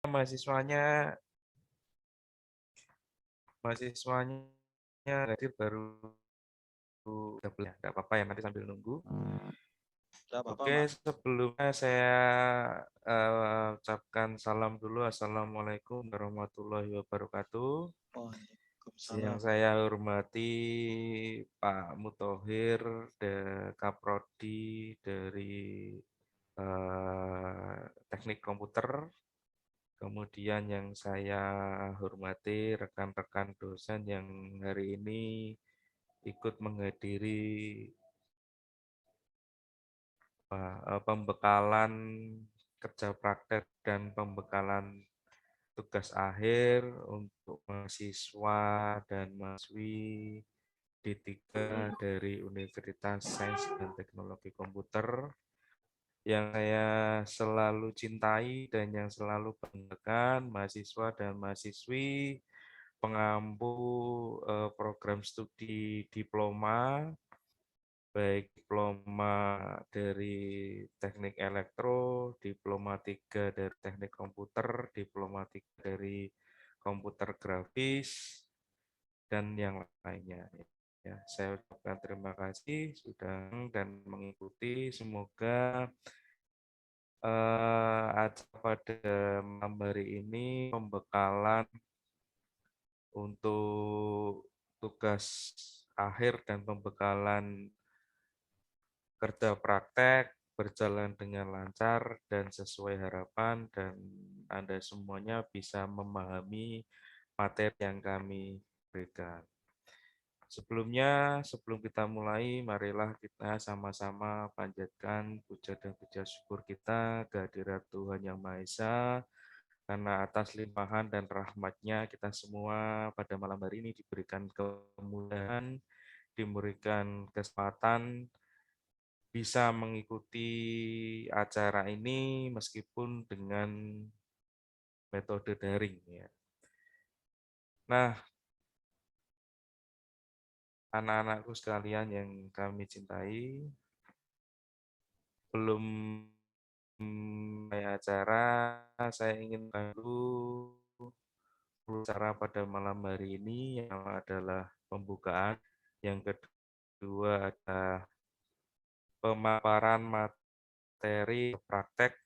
mahasiswanya hadir baru 13, nggak apa-apa ya, nanti sambil nunggu. Tidak apa-apa, Oke, Pak. sebelumnya saya ucapkan salam dulu. Assalamualaikum warahmatullahi wabarakatuh. Yang Waalaikumsalam. saya hormati Pak Muthohir, Kaprodi dari Teknik Komputer. Kemudian yang saya hormati rekan-rekan dosen yang hari ini ikut menghadiri pembekalan kerja praktek dan pembekalan tugas akhir untuk mahasiswa dan mahasiswi D3 dari Universitas Sains dan Teknologi Komputer yang saya selalu cintai dan yang selalu banggakan, mahasiswa dan mahasiswi pengampu program studi diploma, baik diploma dari teknik elektro, diploma 3 dari teknik komputer, diploma 3 dari komputer grafis, dan yang lainnya. Ya, saya ucapkan terima kasih sudah dan mengikuti. Semoga acara pada malam hari ini pembekalan untuk tugas akhir dan pembekalan kerja praktek berjalan dengan lancar dan sesuai harapan, dan Anda semuanya bisa memahami materi yang kami berikan. Sebelumnya, sebelum kita mulai, marilah kita sama-sama panjatkan puja dan puja syukur kita kehadirat Tuhan Yang Maha Esa, karena atas limpahan dan rahmat-Nya kita semua pada malam hari ini diberikan kemudahan, diberikan kesempatan bisa mengikuti acara ini meskipun dengan metode daring ya. Nah, anak-anakku sekalian yang kami cintai, belum mulai acara, saya ingin dulu acara pada malam hari ini yang adalah pembukaan, yang kedua adalah pemaparan materi praktek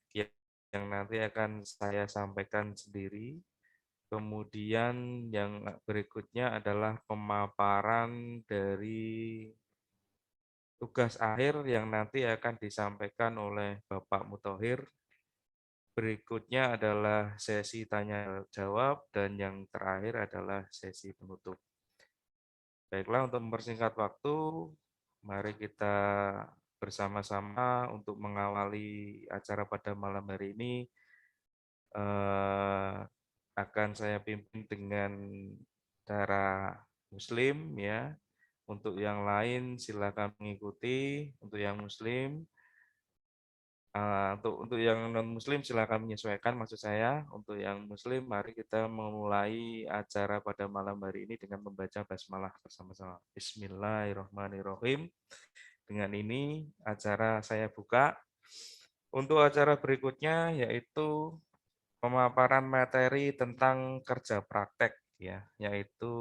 yang nanti akan saya sampaikan sendiri. Kemudian yang berikutnya adalah pemaparan dari tugas akhir yang nanti akan disampaikan oleh Bapak Muthohir. Berikutnya adalah sesi tanya jawab dan yang terakhir adalah sesi penutup. Baiklah, untuk mempersingkat waktu, mari kita bersama-sama untuk mengawali acara pada malam hari ini. Akan saya pimpin dengan cara Muslim ya. Untuk yang lain silakan mengikuti. Untuk yang Muslim, untuk yang non Muslim silakan menyesuaikan maksud saya. Untuk yang Muslim, mari kita memulai acara pada malam hari ini dengan membaca basmalah bersama-sama. Bismillahirrahmanirrahim. Dengan ini acara saya buka. Untuk acara berikutnya yaitu pemaparan materi tentang kerja praktek ya, yaitu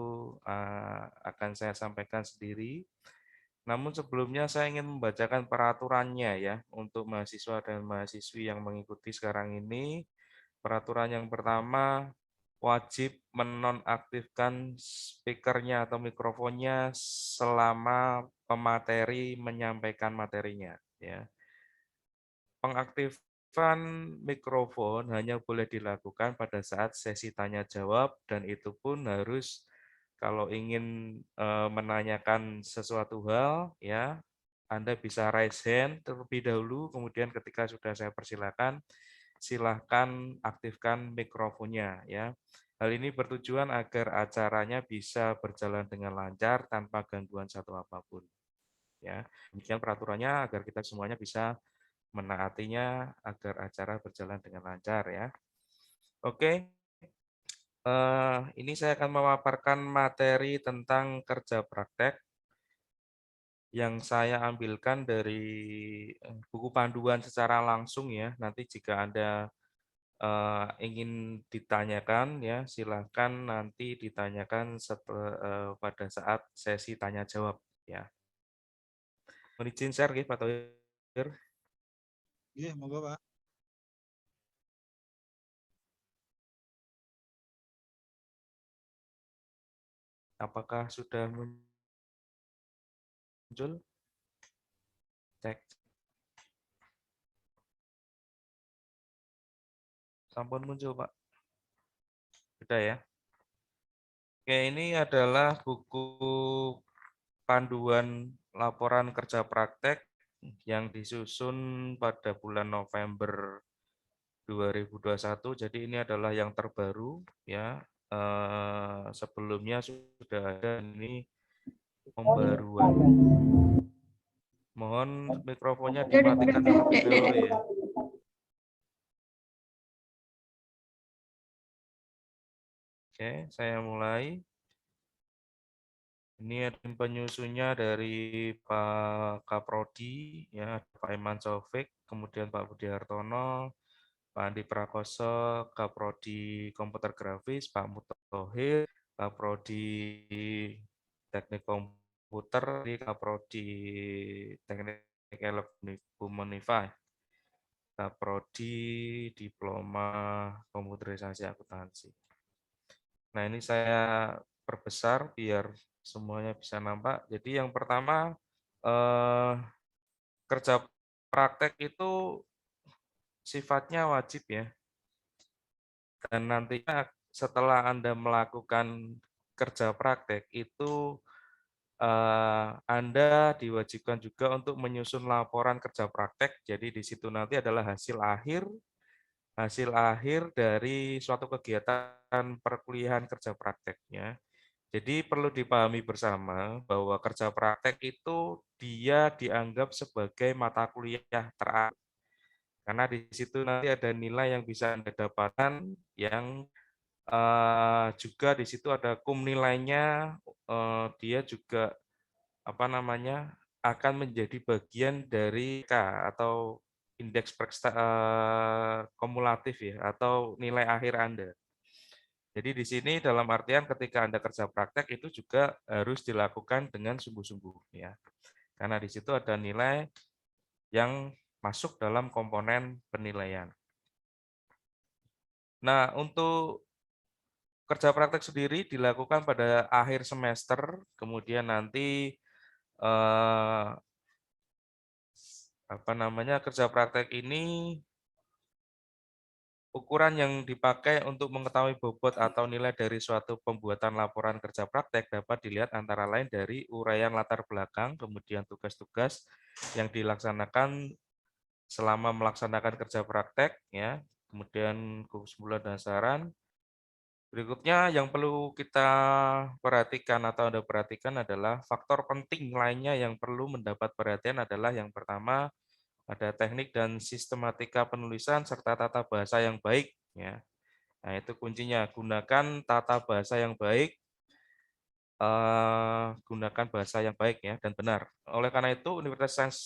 akan saya sampaikan sendiri. Namun sebelumnya saya ingin membacakan peraturannya ya untuk mahasiswa dan mahasiswi yang mengikuti sekarang ini. Peraturan yang pertama, wajib menonaktifkan speakernya atau mikrofonnya selama pemateri menyampaikan materinya ya. Pengaktifan mikrofon hanya boleh dilakukan pada saat sesi tanya jawab, dan itu pun harus kalau ingin menanyakan sesuatu hal ya, Anda bisa raise hand terlebih dahulu, kemudian ketika sudah saya persilakan, silahkan aktifkan mikrofonnya ya. Hal ini bertujuan agar acaranya bisa berjalan dengan lancar tanpa gangguan satu apapun ya. Demikian peraturannya agar kita semuanya bisa menaatinya agar acara berjalan dengan lancar ya. Oke, ini saya akan memaparkan materi tentang kerja praktek yang saya ambilkan dari buku panduan secara langsung ya. Nanti jika Anda ingin ditanyakan ya, silahkan nanti ditanyakan pada saat sesi tanya jawab ya. Mohon izin share nggih Pak Thohir. Iya, monggo Pak. Apakah sudah muncul? Cek. Sampun muncul Pak. Sudah ya. Oke, ini adalah buku panduan laporan kerja praktek yang disusun pada bulan November 2021. Jadi ini adalah yang terbaru ya. Sebelumnya sudah ada ini pembaruan. Mohon mikrofonnya dimatikan terlebih dahulu ya. Oke, saya mulai. Ini ada penyusunnya dari Pak Kaprodi, ya, Pak Iman Sofik, kemudian Pak Budi Hartono, Pak Andi Prakoso, Kaprodi Komputer Grafis, Pak Mutohir, Kaprodi Teknik Komputer, Kaprodi Teknik Elektronik Unify, Kaprodi Diploma Komputerisasi Akuntansi. Nah, ini saya perbesar biar semuanya bisa nampak. Jadi yang pertama, kerja praktek itu sifatnya wajib ya. Dan nantinya setelah Anda melakukan kerja praktek itu Anda diwajibkan juga untuk menyusun laporan kerja praktek. Jadi di situ nanti adalah hasil akhir dari suatu kegiatan perkuliahan kerja prakteknya. Jadi perlu dipahami bersama bahwa kerja praktek itu dia dianggap sebagai mata kuliah terakhir. Karena di situ nanti ada nilai yang bisa Anda dapatkan yang juga di situ ada nilainya, dia juga apa namanya akan menjadi bagian dari K atau indeks kumulatif ya atau nilai akhir Anda. Jadi di sini dalam artian ketika Anda kerja praktek itu juga harus dilakukan dengan sungguh-sungguh ya. Karena di situ ada nilai yang masuk dalam komponen penilaian. Nah, untuk kerja praktek sendiri dilakukan pada akhir semester, kemudian nanti kerja praktek ini ukuran yang dipakai untuk mengetahui bobot atau nilai dari suatu pembuatan laporan kerja praktek dapat dilihat antara lain dari uraian latar belakang, kemudian tugas-tugas yang dilaksanakan selama melaksanakan kerja praktek, ya, kemudian kesimpulan dan saran. Berikutnya yang perlu kita perhatikan atau Anda perhatikan adalah faktor penting lainnya yang perlu mendapat perhatian adalah yang pertama ada teknik dan sistematika penulisan serta tata bahasa yang baik ya. Nah, itu kuncinya. Gunakan tata bahasa yang baik, gunakan bahasa yang baik ya dan benar. Oleh karena itu, Universitas Sains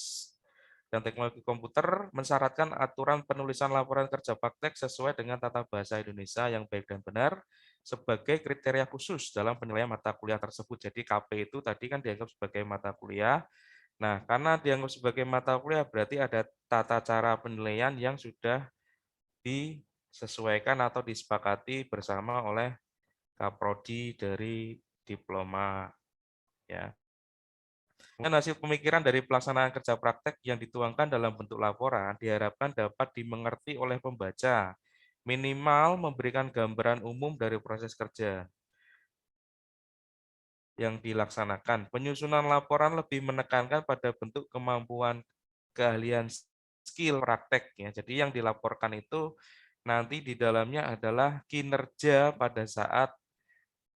dan Teknologi Komputer mensyaratkan aturan penulisan laporan kerja praktek sesuai dengan tata bahasa Indonesia yang baik dan benar sebagai kriteria khusus dalam penilaian mata kuliah tersebut. Jadi KP itu tadi kan dianggap sebagai mata kuliah. Nah, karena dianggap sebagai mata kuliah berarti ada tata cara penilaian yang sudah disesuaikan atau disepakati bersama oleh Kaprodi dari diploma ya. Kemudian hasil pemikiran dari pelaksanaan kerja praktek yang dituangkan dalam bentuk laporan diharapkan dapat dimengerti oleh pembaca, minimal memberikan gambaran umum dari proses kerja yang dilaksanakan. Penyusunan laporan lebih menekankan pada bentuk kemampuan keahlian skill praktek ya. Jadi yang dilaporkan itu nanti di dalamnya adalah kinerja pada saat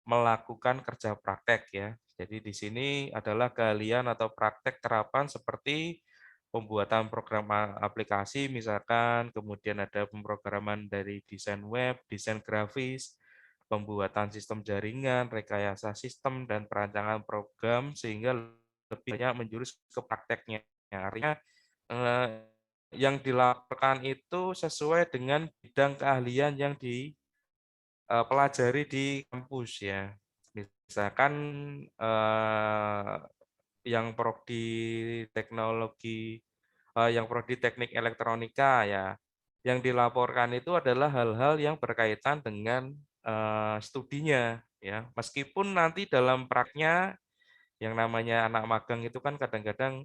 melakukan kerja praktek ya. Jadi di sini adalah keahlian atau praktek terapan seperti pembuatan program aplikasi misalkan, kemudian ada pemrograman dari desain web, desain grafis, pembuatan sistem jaringan, rekayasa sistem dan perancangan program sehingga lebih banyak menjurus ke prakteknya. Artinya yang dilaporkan itu sesuai dengan bidang keahlian yang dipelajari di kampus ya. Misalkan yang prodi teknologi, yang prodi teknik elektronika ya, yang dilaporkan itu adalah hal-hal yang berkaitan dengan studinya ya. Meskipun nanti dalam praknya yang namanya anak magang itu kan kadang-kadang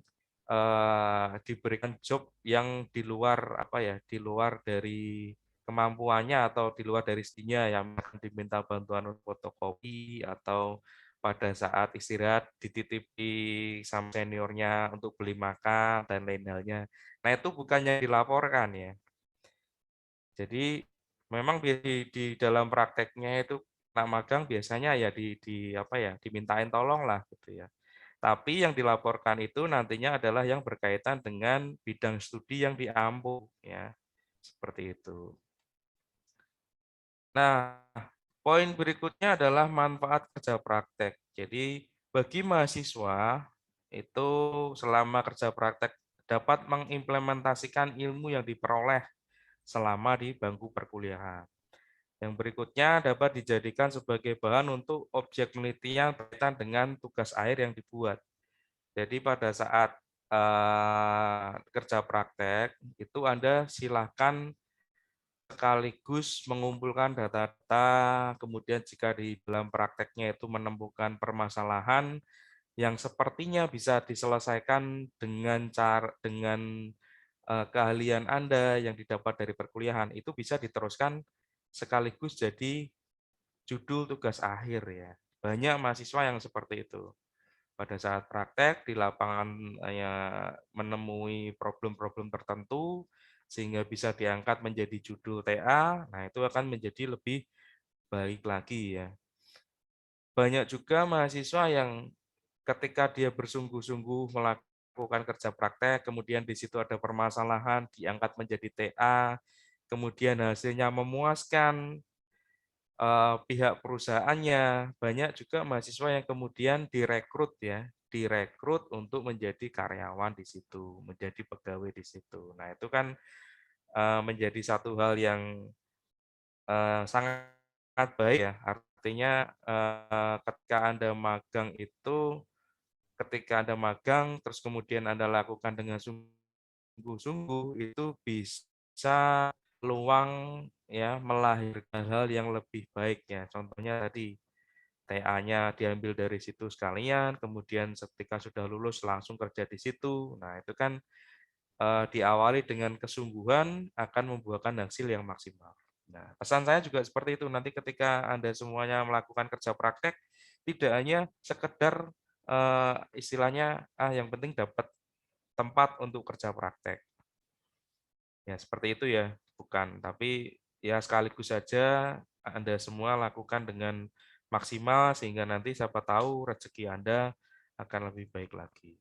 diberikan job yang di luar apa ya, di luar dari kemampuannya atau di luar dari studinya, yang diminta bantuan untuk fotokopi atau pada saat istirahat dititipi sama seniornya untuk beli makan dan lain halnya. Nah, itu bukannya dilaporkan ya. Jadi memang di dalam prakteknya itu anak magang biasanya ya di apa ya, dimintain tolong lah gitu ya. Tapi yang dilaporkan itu nantinya adalah yang berkaitan dengan bidang studi yang diampu ya. Seperti itu. Nah, poin berikutnya adalah manfaat kerja praktek. Jadi bagi mahasiswa itu selama kerja praktek dapat mengimplementasikan ilmu yang diperoleh selama di bangku perkuliahan. Yang berikutnya dapat dijadikan sebagai bahan untuk objek penelitian berkaitan dengan tugas akhir yang dibuat. Jadi pada saat kerja praktek itu Anda silakan sekaligus mengumpulkan data-data, kemudian jika di dalam prakteknya itu menemukan permasalahan yang sepertinya bisa diselesaikan dengan keahlian Anda yang didapat dari perkuliahan, itu bisa diteruskan sekaligus jadi judul tugas akhir ya. Banyak mahasiswa yang seperti itu. Pada saat praktek di lapangan ya, menemui problem-problem tertentu sehingga bisa diangkat menjadi judul TA, nah itu akan menjadi lebih baik lagi ya. Banyak juga mahasiswa yang ketika dia bersungguh-sungguh melakukan kerja praktek, kemudian di situ ada permasalahan, diangkat menjadi TA, kemudian hasilnya memuaskan, pihak perusahaannya, banyak juga mahasiswa yang kemudian direkrut ya, direkrut untuk menjadi karyawan di situ, menjadi pegawai di situ. Nah, itu kan menjadi satu hal yang sangat baik ya. Artinya ketika Anda magang itu, ketika Anda magang terus kemudian Anda lakukan dengan sungguh-sungguh, itu bisa peluang ya melahirkan hal yang lebih baik ya. Contohnya tadi TA-nya diambil dari situ sekalian, kemudian ketika sudah lulus langsung kerja di situ. Nah, itu kan diawali dengan kesungguhan akan membuahkan hasil yang maksimal. Nah, pesan saya juga seperti itu. Nanti ketika Anda semuanya melakukan kerja praktek, tidak hanya sekedar istilahnya yang penting dapat tempat untuk kerja praktek. Ya, seperti itu ya, bukan. Tapi ya sekaligus saja Anda semua lakukan dengan maksimal sehingga nanti siapa tahu rezeki Anda akan lebih baik lagi.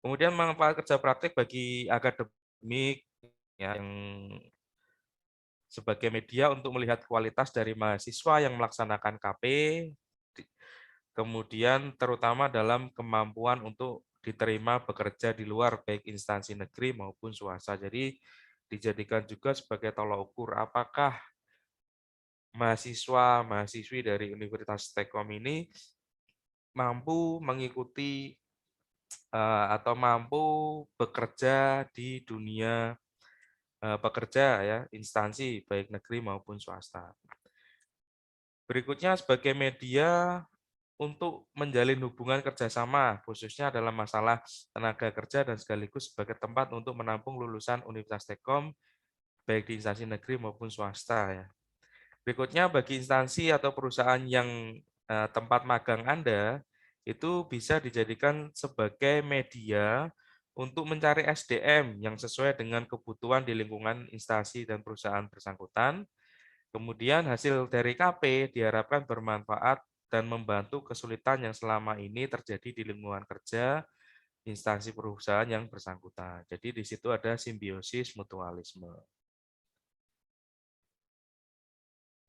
Kemudian manfaat kerja praktik bagi akademik ya, yang sebagai media untuk melihat kualitas dari mahasiswa yang melaksanakan KP, kemudian terutama dalam kemampuan untuk diterima bekerja di luar baik instansi negeri maupun swasta. Jadi dijadikan juga sebagai tolak ukur apakah mahasiswa-mahasiswi dari Universitas Tekkom ini mampu mengikuti atau mampu bekerja di dunia pekerja ya, instansi baik negeri maupun swasta. Berikutnya sebagai media untuk menjalin hubungan kerjasama, khususnya dalam masalah tenaga kerja dan sekaligus sebagai tempat untuk menampung lulusan Universitas Tekkom, baik di instansi negeri maupun swasta. Ya. Berikutnya bagi instansi atau perusahaan yang tempat magang Anda, itu bisa dijadikan sebagai media untuk mencari SDM yang sesuai dengan kebutuhan di lingkungan instansi dan perusahaan bersangkutan. Kemudian hasil dari KP diharapkan bermanfaat dan membantu kesulitan yang selama ini terjadi di lingkungan kerja instansi perusahaan yang bersangkutan. Jadi di situ ada simbiosis mutualisme.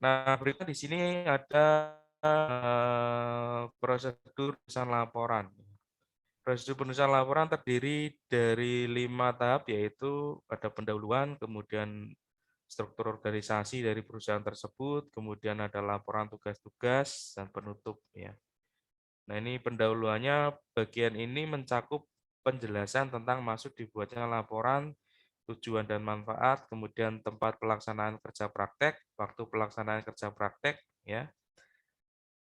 Nah, berikut di sini ada prosedur pesan laporan. Prosedur penulisan laporan terdiri dari 5 tahap, yaitu ada pendahuluan, kemudian struktur organisasi dari perusahaan tersebut, kemudian ada laporan tugas-tugas, dan penutup. Ya. Nah, ini pendahuluannya, bagian ini mencakup penjelasan tentang maksud dibuatnya laporan, tujuan dan manfaat, kemudian tempat pelaksanaan kerja praktek, waktu pelaksanaan kerja praktek, ya.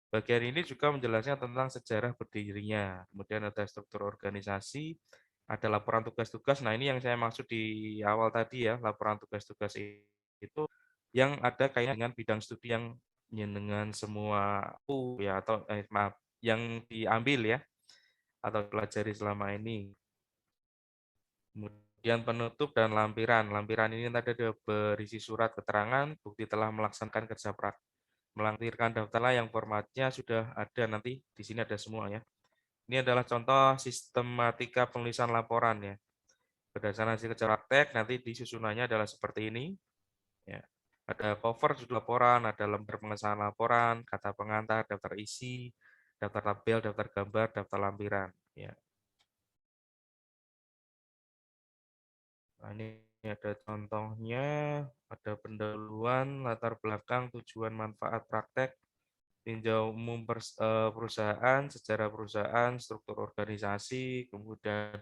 Bagian ini juga menjelaskan tentang sejarah berdirinya. Kemudian ada struktur organisasi, ada laporan tugas-tugas. Nah, ini yang saya maksud di awal tadi ya, laporan tugas-tugas itu yang ada kaitannya dengan bidang studi yang dengan semua ya atau maaf, yang diambil ya atau pelajari selama ini. Kemudian penutup dan lampiran. Lampiran ini tadi ada berisi surat keterangan bukti telah melaksanakan kerja praktek. Melampirkan daftarlah yang formatnya sudah ada nanti di sini ada semua ya. Ini adalah contoh sistematika penulisan laporan ya. Berdasarkan hasil kerja praktek nanti disusunannya adalah seperti ini ya. Ada cover judul laporan, ada lembar pengesahan laporan, kata pengantar, daftar isi, daftar tabel, daftar gambar, daftar lampiran ya. Nah, ini ada contohnya, ada pendahuluan, latar belakang, tujuan, manfaat praktek, tinjau umum perusahaan, sejarah perusahaan, struktur organisasi, kemudian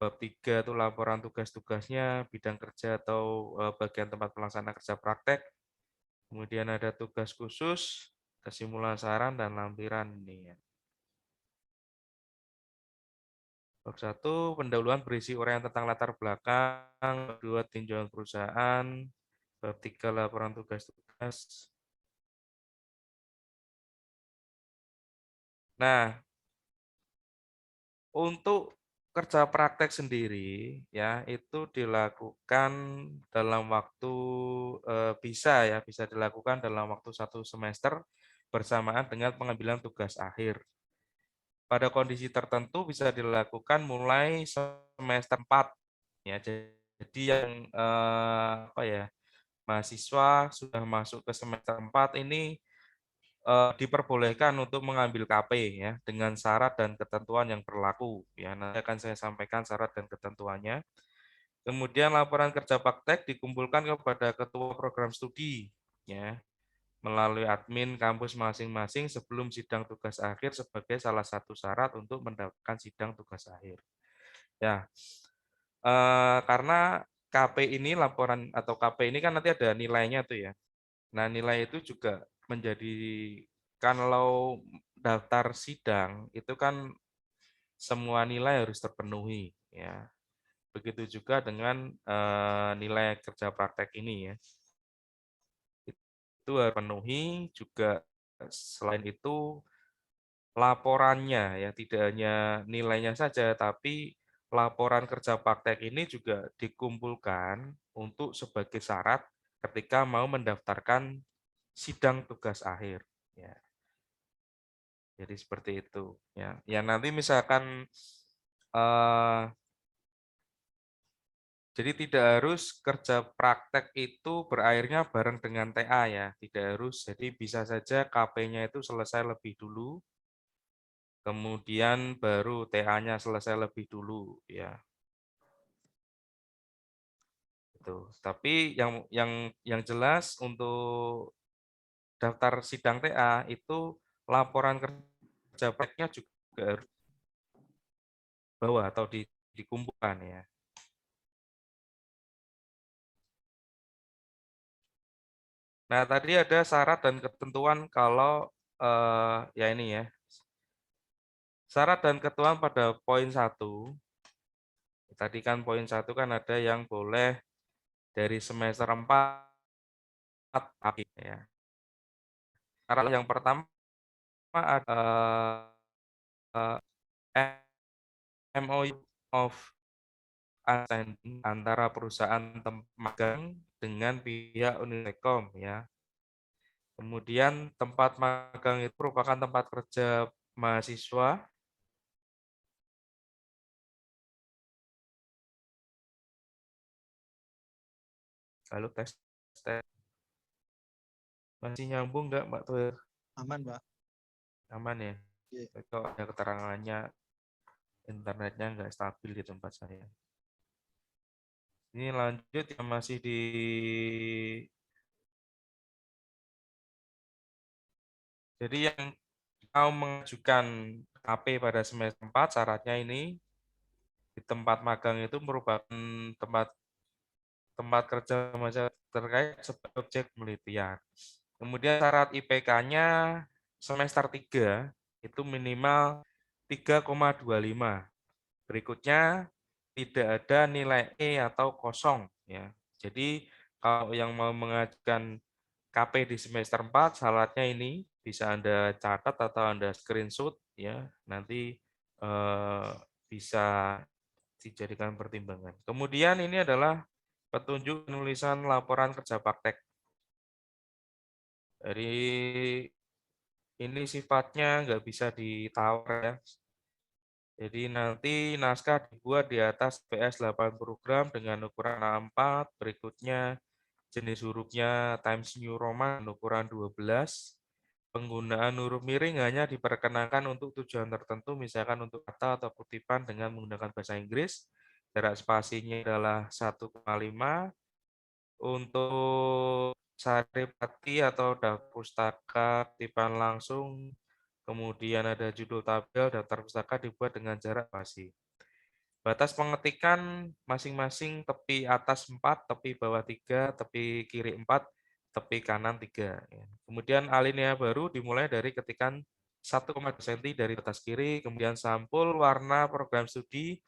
bab 3 itu laporan tugas-tugasnya, bidang kerja atau bagian tempat pelaksana kerja praktek, kemudian ada tugas khusus, kesimpulan saran, dan lampiran ini ya. Bab 1, pendahuluan berisi uraian tentang latar belakang, bab 2, tinjauan perusahaan, bab 3, laporan tugas-tugas. Nah, untuk kerja praktek sendiri ya itu dilakukan dalam waktu bisa dilakukan dalam waktu 1 semester bersamaan dengan pengambilan tugas akhir. Pada kondisi tertentu bisa dilakukan mulai semester 4 ya. Jadi yang apa ya, mahasiswa sudah masuk ke semester 4 ini diperbolehkan untuk mengambil KP ya dengan syarat dan ketentuan yang berlaku ya. Nanti akan saya sampaikan syarat dan ketentuannya. Kemudian laporan kerja praktek dikumpulkan kepada ketua program studi ya melalui admin kampus masing-masing sebelum sidang tugas akhir sebagai salah satu syarat untuk mendapatkan sidang tugas akhir. Ya, karena KP ini laporan atau KP ini kan nanti ada nilainya tuh ya. Nah, nilai itu juga menjadi kalau daftar sidang itu kan semua nilai harus terpenuhi ya. Begitu juga dengan nilai kerja praktek ini ya. Itu harus penuhi juga selain itu laporannya ya tidak hanya nilainya saja tapi laporan kerja praktek ini juga dikumpulkan untuk sebagai syarat ketika mau mendaftarkan sidang tugas akhir ya. Jadi seperti itu ya. Ya nanti misalkan eh, jadi tidak harus kerja praktek itu berakhirnya bareng dengan TA ya, tidak harus. Jadi bisa saja KP-nya itu selesai lebih dulu, kemudian baru TA-nya selesai lebih dulu ya. Itu. Tapi yang jelas untuk daftar sidang TA itu laporan kerja prakteknya juga harus bawa atau dikumpulkan ya. Nah, tadi ada syarat dan ketentuan kalau ya ini ya. Syarat dan ketentuan pada poin 1. Tadi kan poin 1 kan ada yang boleh dari semester 4 akhir ya. Syarat yang pertama ada MOU of understanding antara perusahaan magang dengan pihak Unilekom ya. Kemudian tempat magang itu merupakan tempat kerja mahasiswa. Lalu tes masih nyambung nggak Mbak Tuh? Aman, Pak. Aman ya? Iya. Kalau ada keterangannya Internetnya nggak stabil di tempat saya. Ini lanjut yang masih di jadi yang mau mengajukan KP pada semester 4 syaratnya ini di tempat magang itu merupakan tempat tempat kerja terkait sebagai objek penelitian. Kemudian syarat IPK-nya semester 3 itu minimal 3,25. Berikutnya tidak ada nilai E atau kosong ya. Jadi kalau yang mau mengajukan KP di semester 4 syaratnya ini bisa Anda catat atau Anda screenshot ya. Nanti bisa dijadikan pertimbangan. Kemudian ini adalah petunjuk penulisan laporan kerja praktek. Jadi ini sifatnya nggak bisa ditawar ya. Jadi nanti naskah dibuat di atas PS 80 gram dengan ukuran A4. Berikutnya jenis hurufnya Times New Roman ukuran 12. Penggunaan huruf miring hanya diperkenankan untuk tujuan tertentu, misalkan untuk kata atau kutipan dengan menggunakan bahasa Inggris. Jarak spasinya adalah 1,5. Untuk saripati atau daftar pustaka kutipan langsung, kemudian ada judul tabel, daftar pustaka dibuat dengan jarak spasi. Batas pengetikan masing-masing tepi atas 4, tepi bawah 3, tepi kiri 4, tepi kanan 3. Kemudian alinea baru dimulai dari ketikan 1,2 cm dari batas kiri, kemudian sampul warna program studi,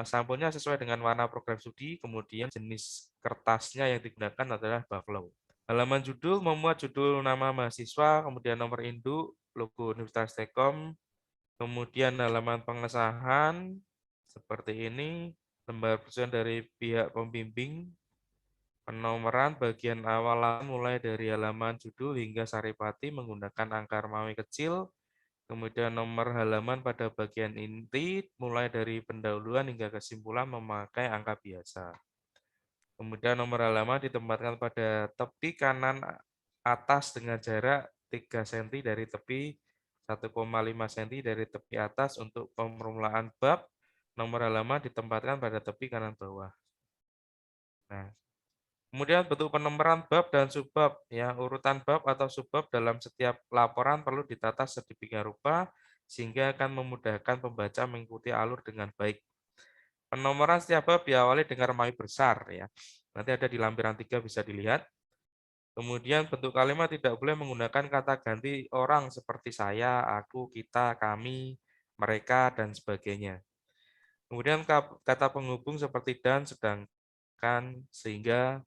sampulnya sesuai dengan warna program studi, kemudian jenis kertasnya yang digunakan adalah buffalo. Halaman judul memuat judul nama mahasiswa, kemudian nomor induk, logo Universitas Telkom, kemudian halaman pengesahan seperti ini, lembar persetujuan dari pihak pembimbing, penomoran bagian awal mulai dari halaman judul hingga saripati menggunakan angka Romawi kecil, kemudian nomor halaman pada bagian inti mulai dari pendahuluan hingga kesimpulan memakai angka biasa. Kemudian nomor halaman ditempatkan pada tepi kanan atas dengan jarak 3 cm dari tepi, 1,5 cm dari tepi atas untuk pemulaan bab. Nomor halaman ditempatkan pada tepi kanan bawah. Nah, kemudian bentuk penomoran bab dan subbab, ya, urutan bab atau subbab dalam setiap laporan perlu ditata sedemikian rupa sehingga akan memudahkan pembaca mengikuti alur dengan baik. Penomoran setiap bab diawali dengan Romawi besar, ya. Nanti ada di lampiran 3 bisa dilihat. Kemudian bentuk kalimat tidak boleh menggunakan kata ganti orang seperti saya, aku, kita, kami, mereka, dan sebagainya. Kemudian kata penghubung seperti dan, sedangkan, sehingga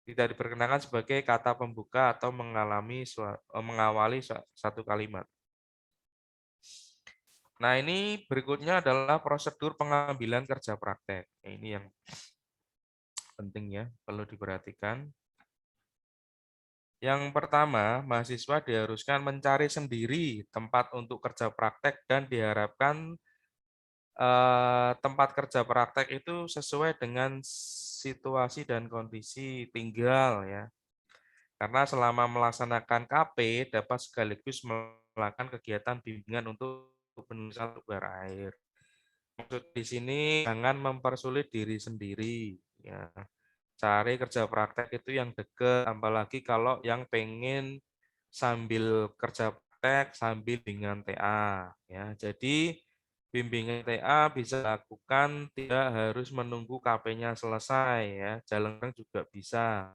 tidak diperkenankan sebagai kata pembuka atau mengawali satu kalimat. Nah, ini berikutnya adalah prosedur pengambilan kerja praktek. Ini yang penting ya, perlu diperhatikan. Yang pertama, mahasiswa diharuskan mencari sendiri tempat untuk kerja praktek dan diharapkan tempat kerja praktek itu sesuai dengan situasi dan kondisi tinggal ya. Karena selama melaksanakan KP dapat sekaligus melakukan kegiatan bimbingan untuk penulisan tugas akhir. Maksud di sini jangan mempersulit diri sendiri ya. Cari kerja praktek itu yang dekat, apalagi kalau yang pengen sambil kerja praktek sambil bimbingan TA ya. Jadi bimbingan TA bisa dilakukan tidak harus menunggu KP-nya selesai ya. Jalan juga bisa.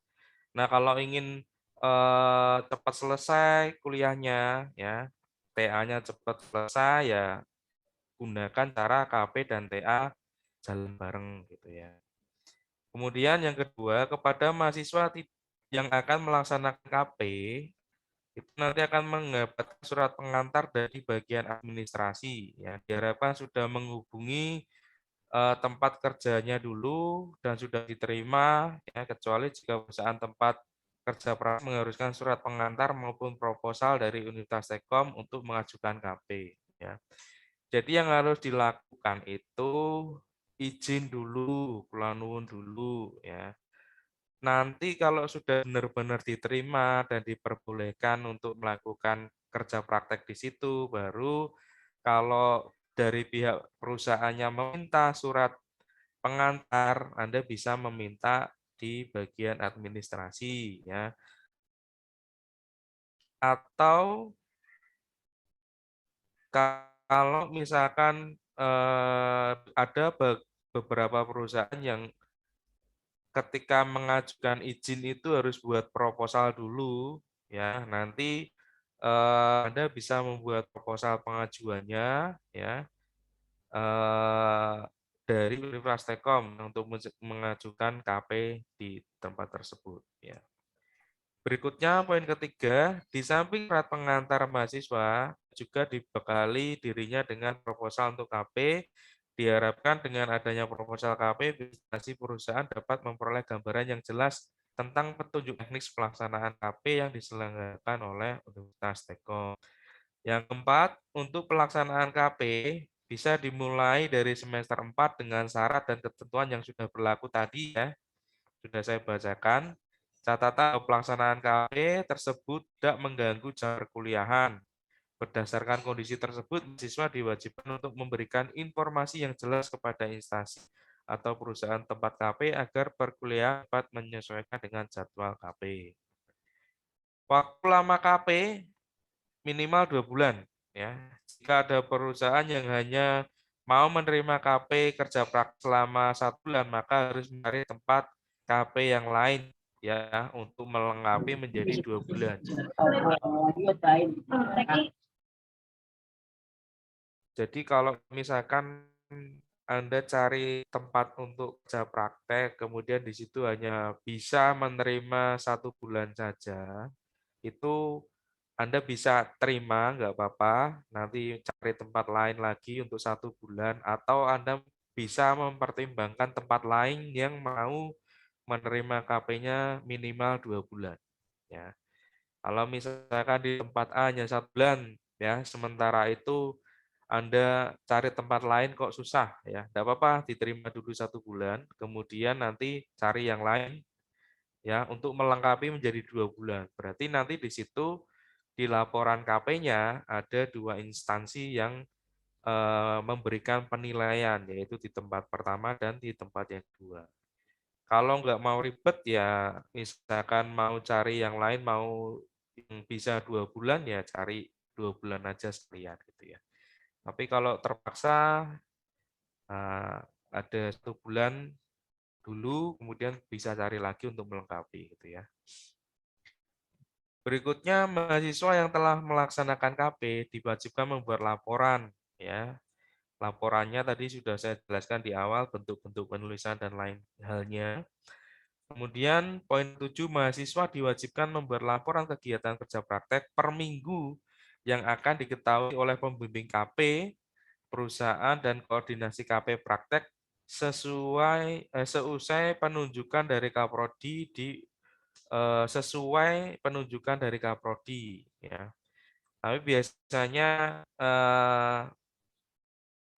Nah, kalau ingin cepat selesai kuliahnya ya, TA-nya cepat selesai ya gunakan cara KP dan TA jalan bareng gitu ya. Kemudian yang kedua, kepada mahasiswa yang akan melaksanakan KP, itu nanti akan mendapat surat pengantar dari bagian administrasi. Ya, diharapkan sudah menghubungi tempat kerjanya dulu dan sudah diterima, ya, kecuali jika perusahaan tempat kerja praktek mengharuskan surat pengantar maupun proposal dari Universitas Telkom untuk mengajukan KP. Ya. Jadi yang harus dilakukan itu izin dulu, kula nuwun dulu ya. Nanti kalau sudah benar-benar diterima dan diperbolehkan untuk melakukan kerja praktek di situ, baru kalau dari pihak perusahaannya meminta surat pengantar, Anda bisa meminta di bagian administrasi ya. Atau kalau misalkan ada beberapa perusahaan yang ketika mengajukan izin itu harus buat proposal dulu ya. Nanti Anda bisa membuat proposal pengajuannya ya dari Universitas Telkom untuk mengajukan KP di tempat tersebut ya. Berikutnya poin ketiga, di samping surat pengantar mahasiswa juga dibekali dirinya dengan proposal untuk KP. Diharapkan dengan adanya proposal KP, instansi perusahaan dapat memperoleh gambaran yang jelas tentang petunjuk teknis pelaksanaan KP yang diselenggarakan oleh Universitas Telkom. Yang keempat, untuk pelaksanaan KP bisa dimulai dari semester 4 dengan syarat dan ketentuan yang sudah berlaku tadi ya. Sudah saya bacakan. Catatan pelaksanaan KP tersebut tidak mengganggu jam perkuliahan. Berdasarkan kondisi tersebut, siswa diwajibkan untuk memberikan informasi yang jelas kepada instansi atau perusahaan tempat KP agar perkuliahan dapat menyesuaikan dengan jadwal KP. Waktu lama KP minimal 2 bulan. Ya. Jika ada perusahaan yang hanya mau menerima KP kerja praktik selama 1 bulan, maka harus mencari tempat KP yang lain ya untuk melengkapi menjadi 2 bulan. Jadi kalau misalkan Anda cari tempat untuk kerja praktek, kemudian di situ hanya bisa menerima 1 bulan saja, itu Anda bisa terima, nggak apa-apa, nanti cari tempat lain lagi untuk 1 bulan, atau Anda bisa mempertimbangkan tempat lain yang mau menerima KP-nya minimal 2 bulan. Ya. Kalau misalkan di tempat A hanya 1 bulan, ya, sementara itu Anda cari tempat lain kok susah, ya, nggak apa-apa, diterima dulu 1 bulan, kemudian nanti cari yang lain, ya, untuk melengkapi menjadi 2 bulan. Berarti nanti di situ di laporan KP-nya ada 2 instansi yang memberikan penilaian, yaitu di tempat pertama dan di tempat yang kedua. Kalau nggak mau ribet ya, misalkan mau cari yang lain, mau yang bisa 2 bulan ya cari 2 bulan aja sekalian gitu ya. Tapi kalau terpaksa ada 1 bulan dulu, kemudian bisa cari lagi untuk melengkapi gitu ya. Berikutnya, mahasiswa yang telah melaksanakan KP diwajibkan membuat laporan ya. Laporannya tadi sudah saya jelaskan di awal, bentuk-bentuk penulisan dan lain halnya. Kemudian poin 7, mahasiswa diwajibkan membuat laporan kegiatan kerja praktek per minggu yang akan diketahui oleh pembimbing KP, perusahaan, dan koordinasi KP praktek seusai penunjukan dari Kaprodi sesuai penunjukan dari Kaprodi ya. Tapi biasanya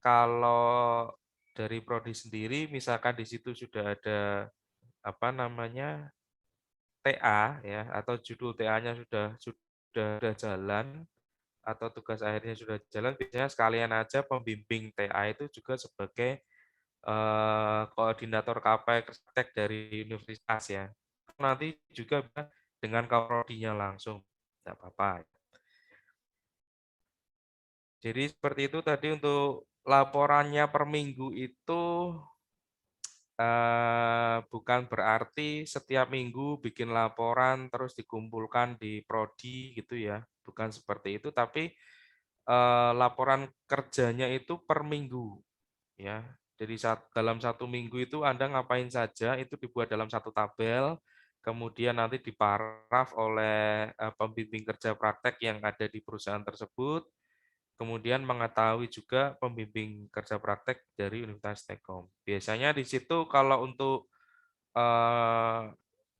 kalau dari prodi sendiri misalkan di situ sudah ada apa namanya TA ya atau judul TA-nya sudah jalan atau tugas akhirnya sudah jalan, biasanya sekalian aja pembimbing TA itu juga sebagai koordinator KP praktek dari universitas ya. Nanti juga dengan kaprodinya langsung, tidak apa-apa. Jadi seperti itu tadi untuk laporannya per minggu itu bukan berarti setiap minggu bikin laporan terus dikumpulkan di prodi gitu ya, bukan seperti itu, tapi laporan kerjanya itu per minggu ya. Jadi dalam 1 minggu itu Anda ngapain saja itu dibuat dalam 1 tabel, kemudian nanti diparaf oleh pembimbing kerja praktek yang ada di perusahaan tersebut, kemudian mengetahui juga pembimbing kerja praktek dari Universitas Telkom. Biasanya di situ kalau untuk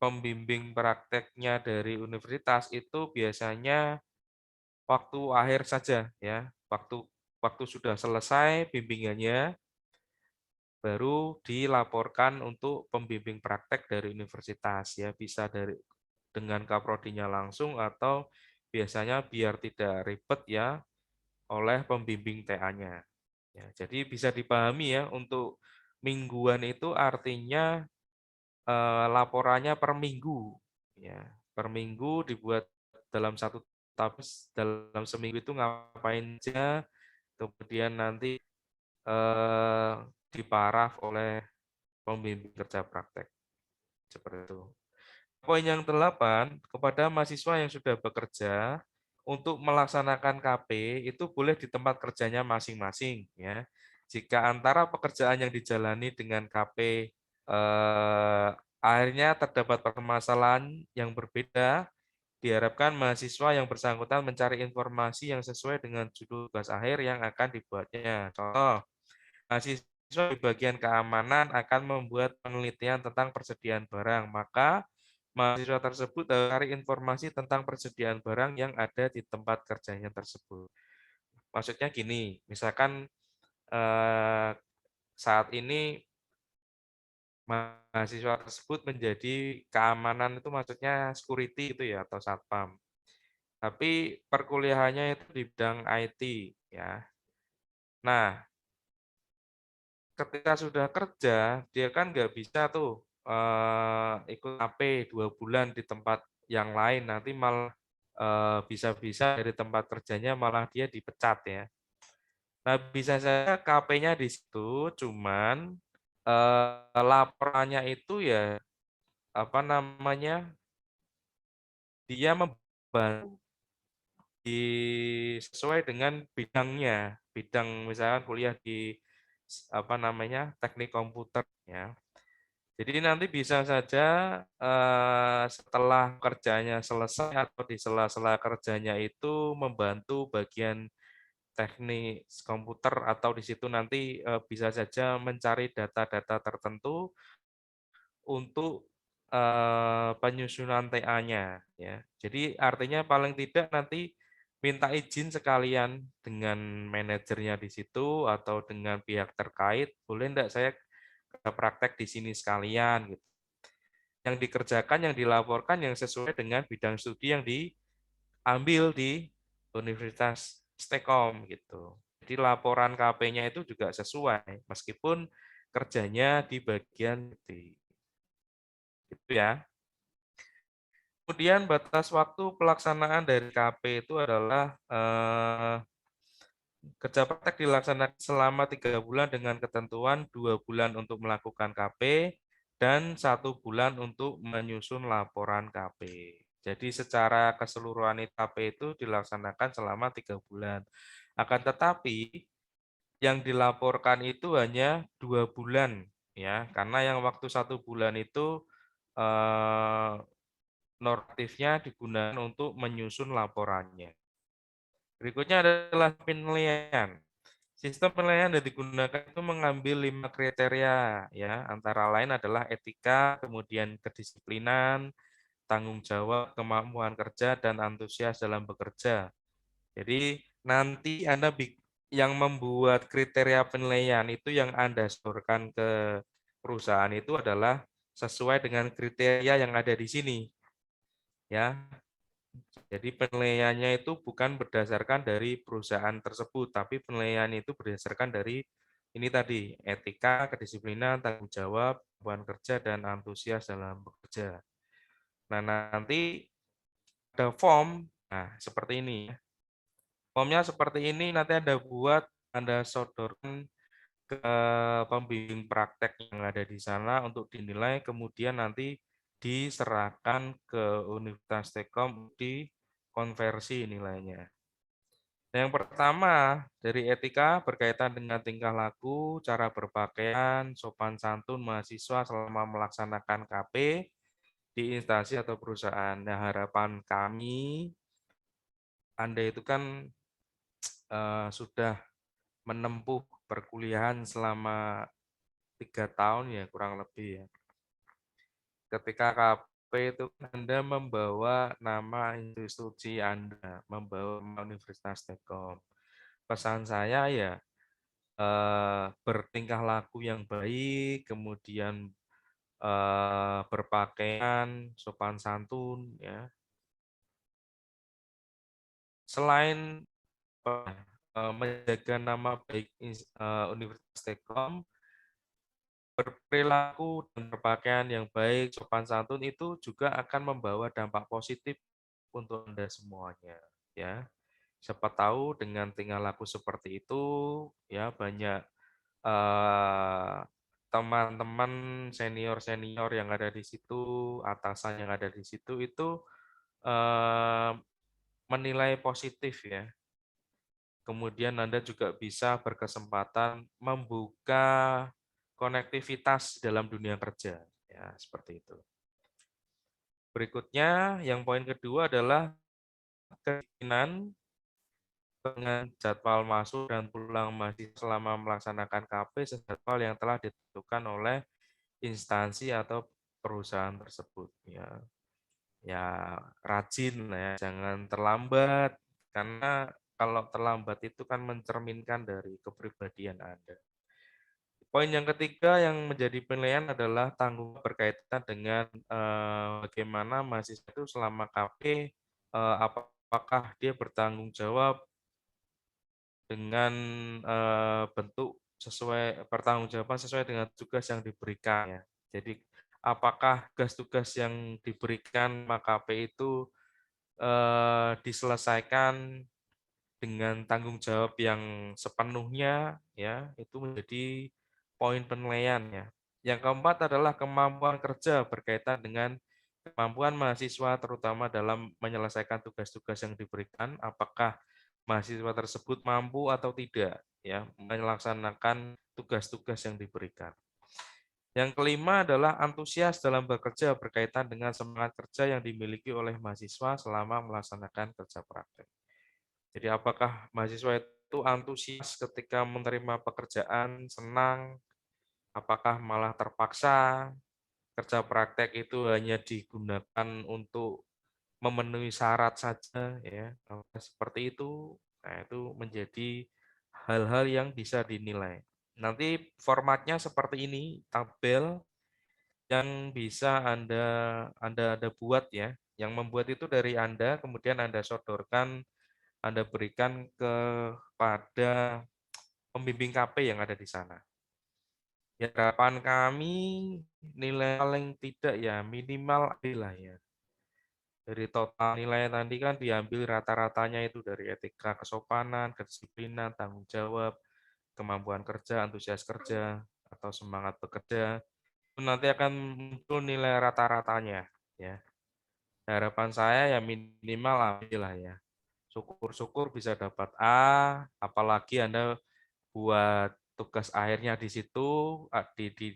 pembimbing prakteknya dari universitas itu biasanya waktu akhir saja ya, waktu waktu sudah selesai bimbingannya baru dilaporkan untuk pembimbing praktek dari universitas ya, bisa dengan kaprodinya langsung atau biasanya biar tidak ribet ya oleh pembimbing TA-nya. Ya, jadi bisa dipahami ya, untuk mingguan itu artinya laporannya per minggu. Ya, per minggu dibuat dalam satu tabs, dalam seminggu itu ngapain aja, kemudian nanti diparaf oleh pembimbing kerja praktek. Seperti itu. Poin yang ke-8, kepada mahasiswa yang sudah bekerja, untuk melaksanakan KP itu boleh di tempat kerjanya masing-masing, ya. Jika antara pekerjaan yang dijalani dengan KP akhirnya terdapat permasalahan yang berbeda, diharapkan mahasiswa yang bersangkutan mencari informasi yang sesuai dengan judul tugas akhir yang akan dibuatnya. Contoh, mahasiswa di bagian keamanan akan membuat penelitian tentang persediaan barang, maka mahasiswa tersebut harus cari informasi tentang persediaan barang yang ada di tempat kerjanya tersebut. Maksudnya gini, misalkan saat ini mahasiswa tersebut menjadi keamanan, itu maksudnya security itu ya, atau satpam. Tapi perkuliahannya itu di bidang IT ya. Nah, ketika sudah kerja, dia kan nggak bisa tuh ikut AP 2 bulan di tempat yang lain, nanti malah bisa-bisa dari tempat kerjanya malah dia dipecat ya. Nah, bisa saja KP-nya di situ, cuman laporannya itu ya apa namanya, dia membantu sesuai dengan bidangnya, bidang misalkan kuliah di apa namanya, teknik komputer ya. Jadi nanti bisa saja setelah kerjanya selesai atau di sela-sela kerjanya itu membantu bagian teknik komputer, atau di situ nanti bisa saja mencari data-data tertentu untuk penyusunan TA-nya ya. Jadi artinya paling tidak nanti minta izin sekalian dengan manajernya di situ atau dengan pihak terkait, boleh enggak saya praktek di sini sekalian gitu. Yang dikerjakan, yang dilaporkan yang sesuai dengan bidang studi yang diambil di Universitas Stekom gitu. Jadi laporan KP-nya itu juga sesuai meskipun kerjanya di bagian itu ya. Kemudian batas waktu pelaksanaan dari KP itu adalah kerja praktek dilaksanakan selama 3 bulan dengan ketentuan 2 bulan untuk melakukan KP dan 1 bulan untuk menyusun laporan KP. Jadi secara keseluruhan KP itu dilaksanakan selama 3 bulan. Akan tetapi yang dilaporkan itu hanya 2 bulan ya, karena yang waktu 1 bulan itu normatifnya digunakan untuk menyusun laporannya. Berikutnya adalah penilaian. Sistem penilaian yang digunakan itu mengambil 5 kriteria ya, antara lain adalah etika, kemudian kedisiplinan, tanggung jawab, kemampuan kerja, dan antusias dalam bekerja. Jadi nanti Anda yang membuat kriteria penilaian itu yang Anda sodorkan ke perusahaan itu adalah sesuai dengan kriteria yang ada di sini. Ya, jadi penilaiannya itu bukan berdasarkan dari perusahaan tersebut, tapi penilaian itu berdasarkan dari ini tadi, etika, kedisiplinan, tanggung jawab, kemampuan kerja, dan antusias dalam bekerja. Nah, nanti ada form, nah seperti ini. Formnya seperti ini, nanti Anda buat, Anda sodorkan ke pembimbing praktek yang ada di sana untuk dinilai, kemudian nanti diserahkan ke Universitas Telkom di konversi nilainya. Yang pertama, dari etika berkaitan dengan tingkah laku, cara berpakaian, sopan santun mahasiswa selama melaksanakan KP di instansi atau perusahaan. Nah, harapan kami, Anda itu kan sudah menempuh perkuliahan selama 3 tahun ya, kurang lebih ya. Ketika KP itu Anda membawa nama institusi Anda, membawa Universitas Telkom. Pesan saya ya, bertingkah laku yang baik, kemudian berpakaian sopan santun ya. Selain menjaga nama baik Universitas Telkom, berperilaku dan berpakaian yang baik, sopan santun itu juga akan membawa dampak positif untuk Anda semuanya, ya. Siapa tahu dengan tingkah laku seperti itu, ya banyak eh, teman-teman senior-senior yang ada di situ, atasan yang ada di situ itu eh, menilai positif ya. Kemudian Anda juga bisa berkesempatan membuka konektivitas dalam dunia kerja, ya seperti itu. Berikutnya, yang poin kedua adalah keinginan dengan jadwal masuk dan pulang mahasiswa selama melaksanakan KP sejadwal yang telah ditentukan oleh instansi atau perusahaan tersebut. Ya rajin ya, jangan terlambat karena kalau terlambat itu kan mencerminkan dari kepribadian Anda. Poin yang ketiga yang menjadi penilaian adalah tanggung berkaitan dengan bagaimana mahasiswa itu selama KP, apakah dia bertanggung jawab dengan bentuk sesuai pertanggungjawaban sesuai dengan tugas yang diberikan ya. Jadi apakah tugas-tugas yang diberikan KP itu diselesaikan dengan tanggung jawab yang sepenuhnya ya, itu menjadi poin penilaian ya. Yang keempat adalah kemampuan kerja berkaitan dengan kemampuan mahasiswa terutama dalam menyelesaikan tugas-tugas yang diberikan, apakah mahasiswa tersebut mampu atau tidak ya melaksanakan tugas-tugas yang diberikan. Yang kelima adalah antusias dalam bekerja berkaitan dengan semangat kerja yang dimiliki oleh mahasiswa selama melaksanakan kerja praktek. Jadi apakah mahasiswa itu antusias ketika menerima pekerjaan, senang, apakah malah terpaksa kerja praktek itu hanya digunakan untuk memenuhi syarat saja ya. Seperti itu. Nah, itu menjadi hal-hal yang bisa dinilai. Nanti formatnya seperti ini, tabel yang bisa Anda buat ya. Yang membuat itu dari Anda, kemudian Anda sodorkan, Anda berikan kepada pembimbing KP yang ada di sana. Ya, harapan kami nilai paling tidak ya minimal adalah ya. Dari total nilai tadi kan diambil rata-ratanya itu dari etika kesopanan, kedisiplinan, tanggung jawab, kemampuan kerja, antusias kerja, atau semangat bekerja. Itu nanti akan muncul nilai rata-ratanya ya. Harapan saya ya minimal ambil lah ya. Syukur-syukur bisa dapat A, apalagi Anda buat tugas akhirnya di situ,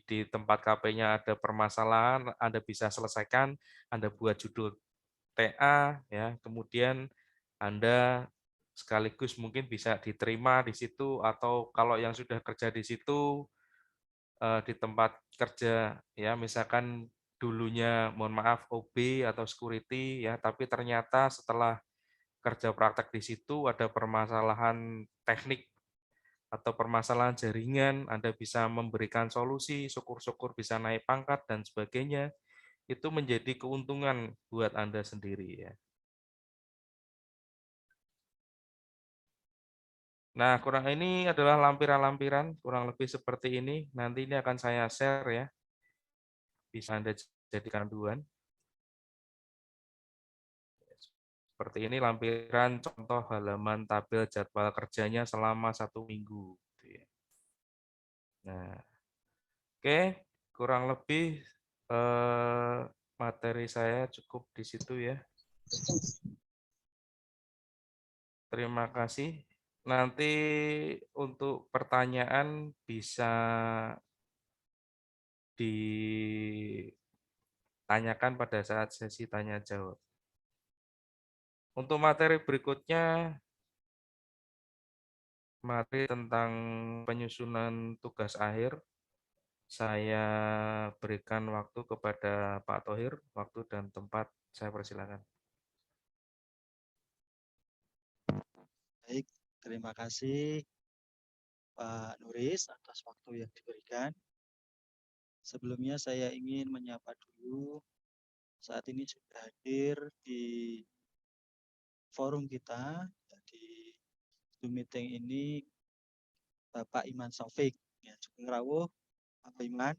di tempat KP-nya ada permasalahan, Anda bisa selesaikan, Anda buat judul TA, ya, kemudian Anda sekaligus mungkin bisa diterima di situ, atau kalau yang sudah kerja di situ, di tempat kerja, ya, misalkan dulunya, mohon maaf, OB atau security, ya, tapi ternyata setelah kerja praktek di situ ada permasalahan teknik atau permasalahan jaringan, Anda bisa memberikan solusi, syukur-syukur bisa naik pangkat dan sebagainya, itu menjadi keuntungan buat Anda sendiri ya. Nah, kurang ini adalah lampiran-lampiran, kurang lebih seperti ini. Nanti ini akan saya share ya, bisa Anda jadikan aduan. Seperti ini lampiran contoh halaman tabel jadwal kerjanya selama 1 minggu. Gitu ya. Nah, oke, kurang lebih materi saya cukup di situ ya. Terima kasih. Nanti untuk pertanyaan bisa ditanyakan pada saat sesi tanya jawab. Untuk materi berikutnya, materi tentang penyusunan tugas akhir, saya berikan waktu kepada Pak Thohir, waktu dan tempat saya persilakan. Baik, terima kasih Pak Nuris atas waktu yang diberikan. Sebelumnya saya ingin menyapa dulu saat ini sudah hadir di forum kita di Zoom meeting ini Bapak Iman Taufik. Ya, Sugeng rawuh Bapak Iman.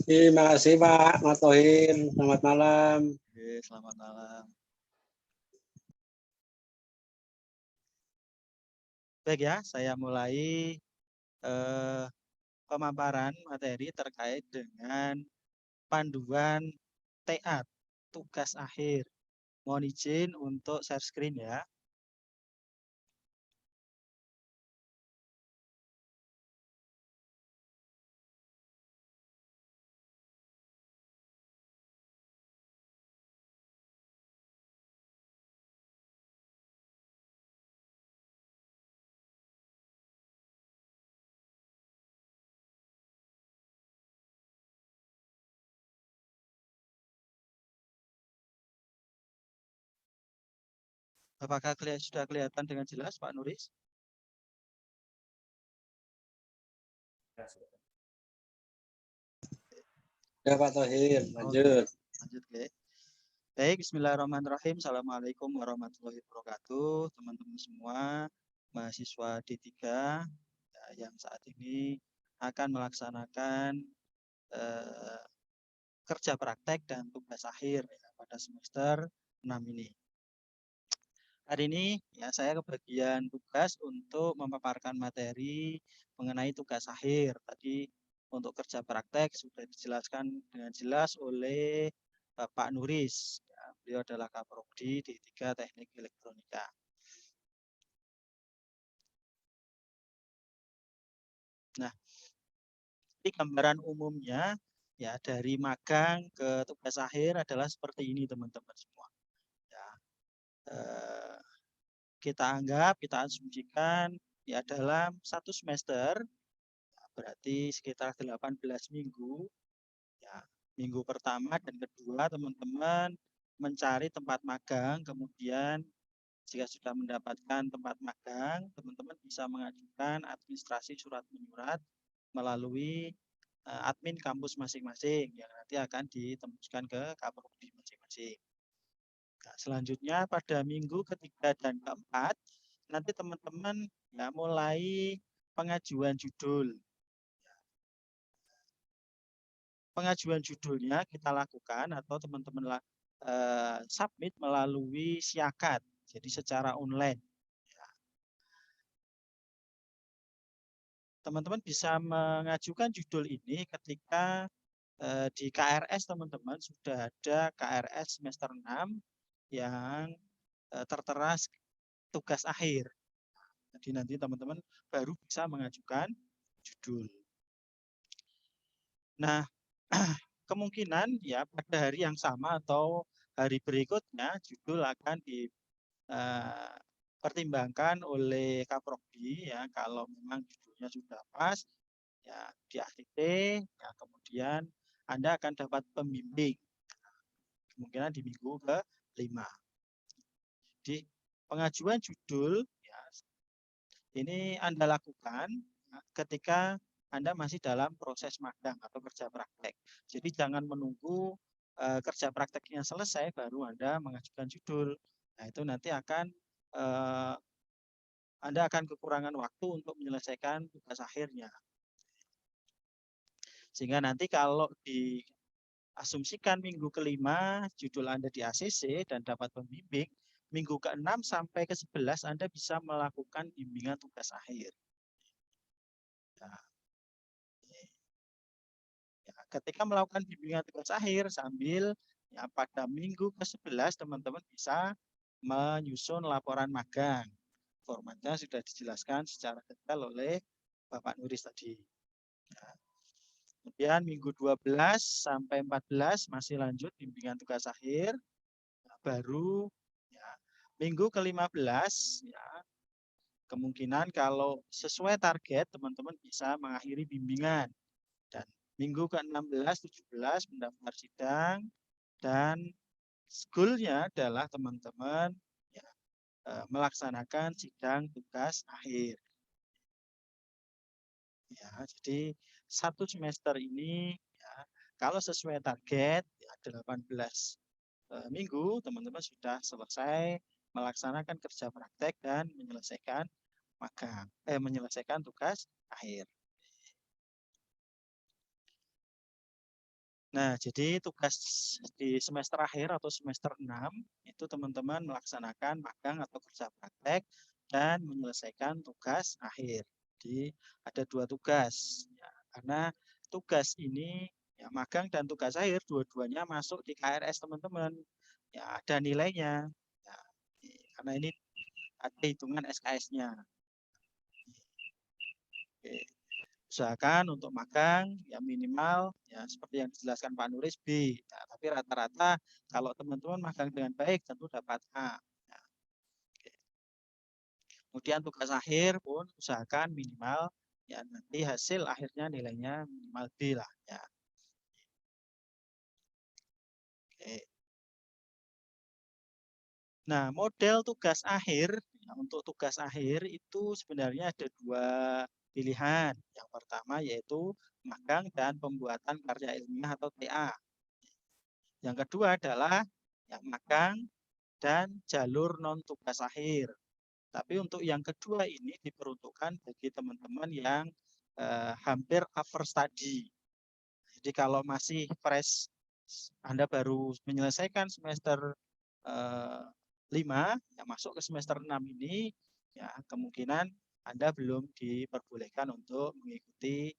Terima kasih Pak Matohim. Selamat malam. Oke, selamat malam. Baik ya, saya mulai pemaparan materi terkait dengan panduan TA, tugas akhir. Mohon izin untuk share screen ya. Apakah sudah kelihatan dengan jelas Pak Nuris? Ya Pak Tohir, lanjut. Lanjut, oke. Baik, bismillahirrahmanirrahim. Assalamualaikum warahmatullahi wabarakatuh. Teman-teman semua, mahasiswa D3 ya, yang saat ini akan melaksanakan kerja praktek dan tugas akhir ya, pada semester 6 ini. Hari ini ya saya kebagian tugas untuk memaparkan materi mengenai tugas akhir. Tadi untuk kerja praktek sudah dijelaskan dengan jelas oleh Bapak Nuris. Ya, beliau adalah Kaprodi D3 Teknik Elektronika. Nah, ini gambaran umumnya ya dari magang ke tugas akhir adalah seperti ini teman-teman semua. Ya, kita anggap, kita asumsikan ya dalam satu semester berarti sekitar 18 minggu. Ya, minggu pertama dan kedua teman-teman mencari tempat magang, kemudian jika sudah mendapatkan tempat magang, teman-teman bisa mengajukan administrasi surat menyurat melalui admin kampus masing-masing yang nanti akan ditembuskan ke Kaprodi masing-masing. Nah, selanjutnya pada minggu ketiga dan keempat nanti teman-teman ya mulai pengajuan judul. Pengajuan judulnya kita lakukan atau teman-teman submit melalui Siakat, jadi secara online. Teman-teman bisa mengajukan judul ini ketika di KRS teman-teman sudah ada KRS semester 6 yang tertera tugas akhir. Jadi nanti teman-teman baru bisa mengajukan judul. Nah, kemungkinan ya pada hari yang sama atau hari berikutnya judul akan dipertimbangkan oleh Kaprodi ya kalau memang judulnya sudah pas ya di ACC ya kemudian Anda akan dapat pembimbing kemungkinan di minggu ke-5. Di pengajuan judul ya ini Anda lakukan ya, ketika Anda masih dalam proses magang atau kerja praktek. Jadi jangan menunggu kerja prakteknya selesai baru Anda mengajukan judul. Nah, itu nanti akan Anda akan kekurangan waktu untuk menyelesaikan tugas akhirnya. Sehingga nanti kalau diasumsikan minggu ke-5 judul Anda di ACC dan dapat pembimbing, minggu ke-6 sampai ke-11 Anda bisa melakukan bimbingan tugas akhir. Nah, ya, ketika melakukan bimbingan tugas akhir sambil ya, pada minggu ke-11 teman-teman bisa menyusun laporan magang. Formatnya sudah dijelaskan secara detail oleh Bapak Nuris tadi. Ya. Kemudian minggu 12 sampai 14 masih lanjut bimbingan tugas akhir. Nah, baru ya, minggu ke-15 ya, kemungkinan kalau sesuai target teman-teman bisa mengakhiri bimbingan. Dan minggu ke-16, 17 mendaftar sidang dan goal-nya adalah teman-teman ya, melaksanakan sidang tugas akhir. Ya, jadi satu semester ini ya, kalau sesuai target ya, 18 minggu teman-teman sudah selesai melaksanakan kerja praktek dan menyelesaikan magang, menyelesaikan tugas akhir. Nah, jadi tugas di semester akhir atau semester 6 itu teman-teman melaksanakan magang atau kerja praktek dan menyelesaikan tugas akhir. Jadi ada 2 tugas. Ya, karena tugas ini ya magang dan tugas akhir dua-duanya masuk di KRS teman-teman. Ya, ada nilainya. Ya, karena ini ada hitungan SKS-nya. Oke. Usahakan untuk magang ya minimal ya seperti yang dijelaskan Pak Nuris B. Ya, tapi rata-rata kalau teman-teman magang dengan baik tentu dapat A. Ya, oke. Kemudian tugas akhir pun usahakan minimal ya nanti hasil akhirnya nilainya minimal B lah ya. Oke. Nah, model tugas akhir ya, untuk tugas akhir itu sebenarnya ada 2 pilihan. Yang pertama yaitu magang dan pembuatan karya ilmiah atau TA. Yang kedua adalah yang magang dan jalur non tugas akhir. Tapi untuk yang kedua ini diperuntukkan bagi teman-teman yang hampir cover study. Jadi kalau masih fresh, Anda baru menyelesaikan semester 5, ya masuk ke semester 6 ini, ya kemungkinan Anda belum diperbolehkan untuk mengikuti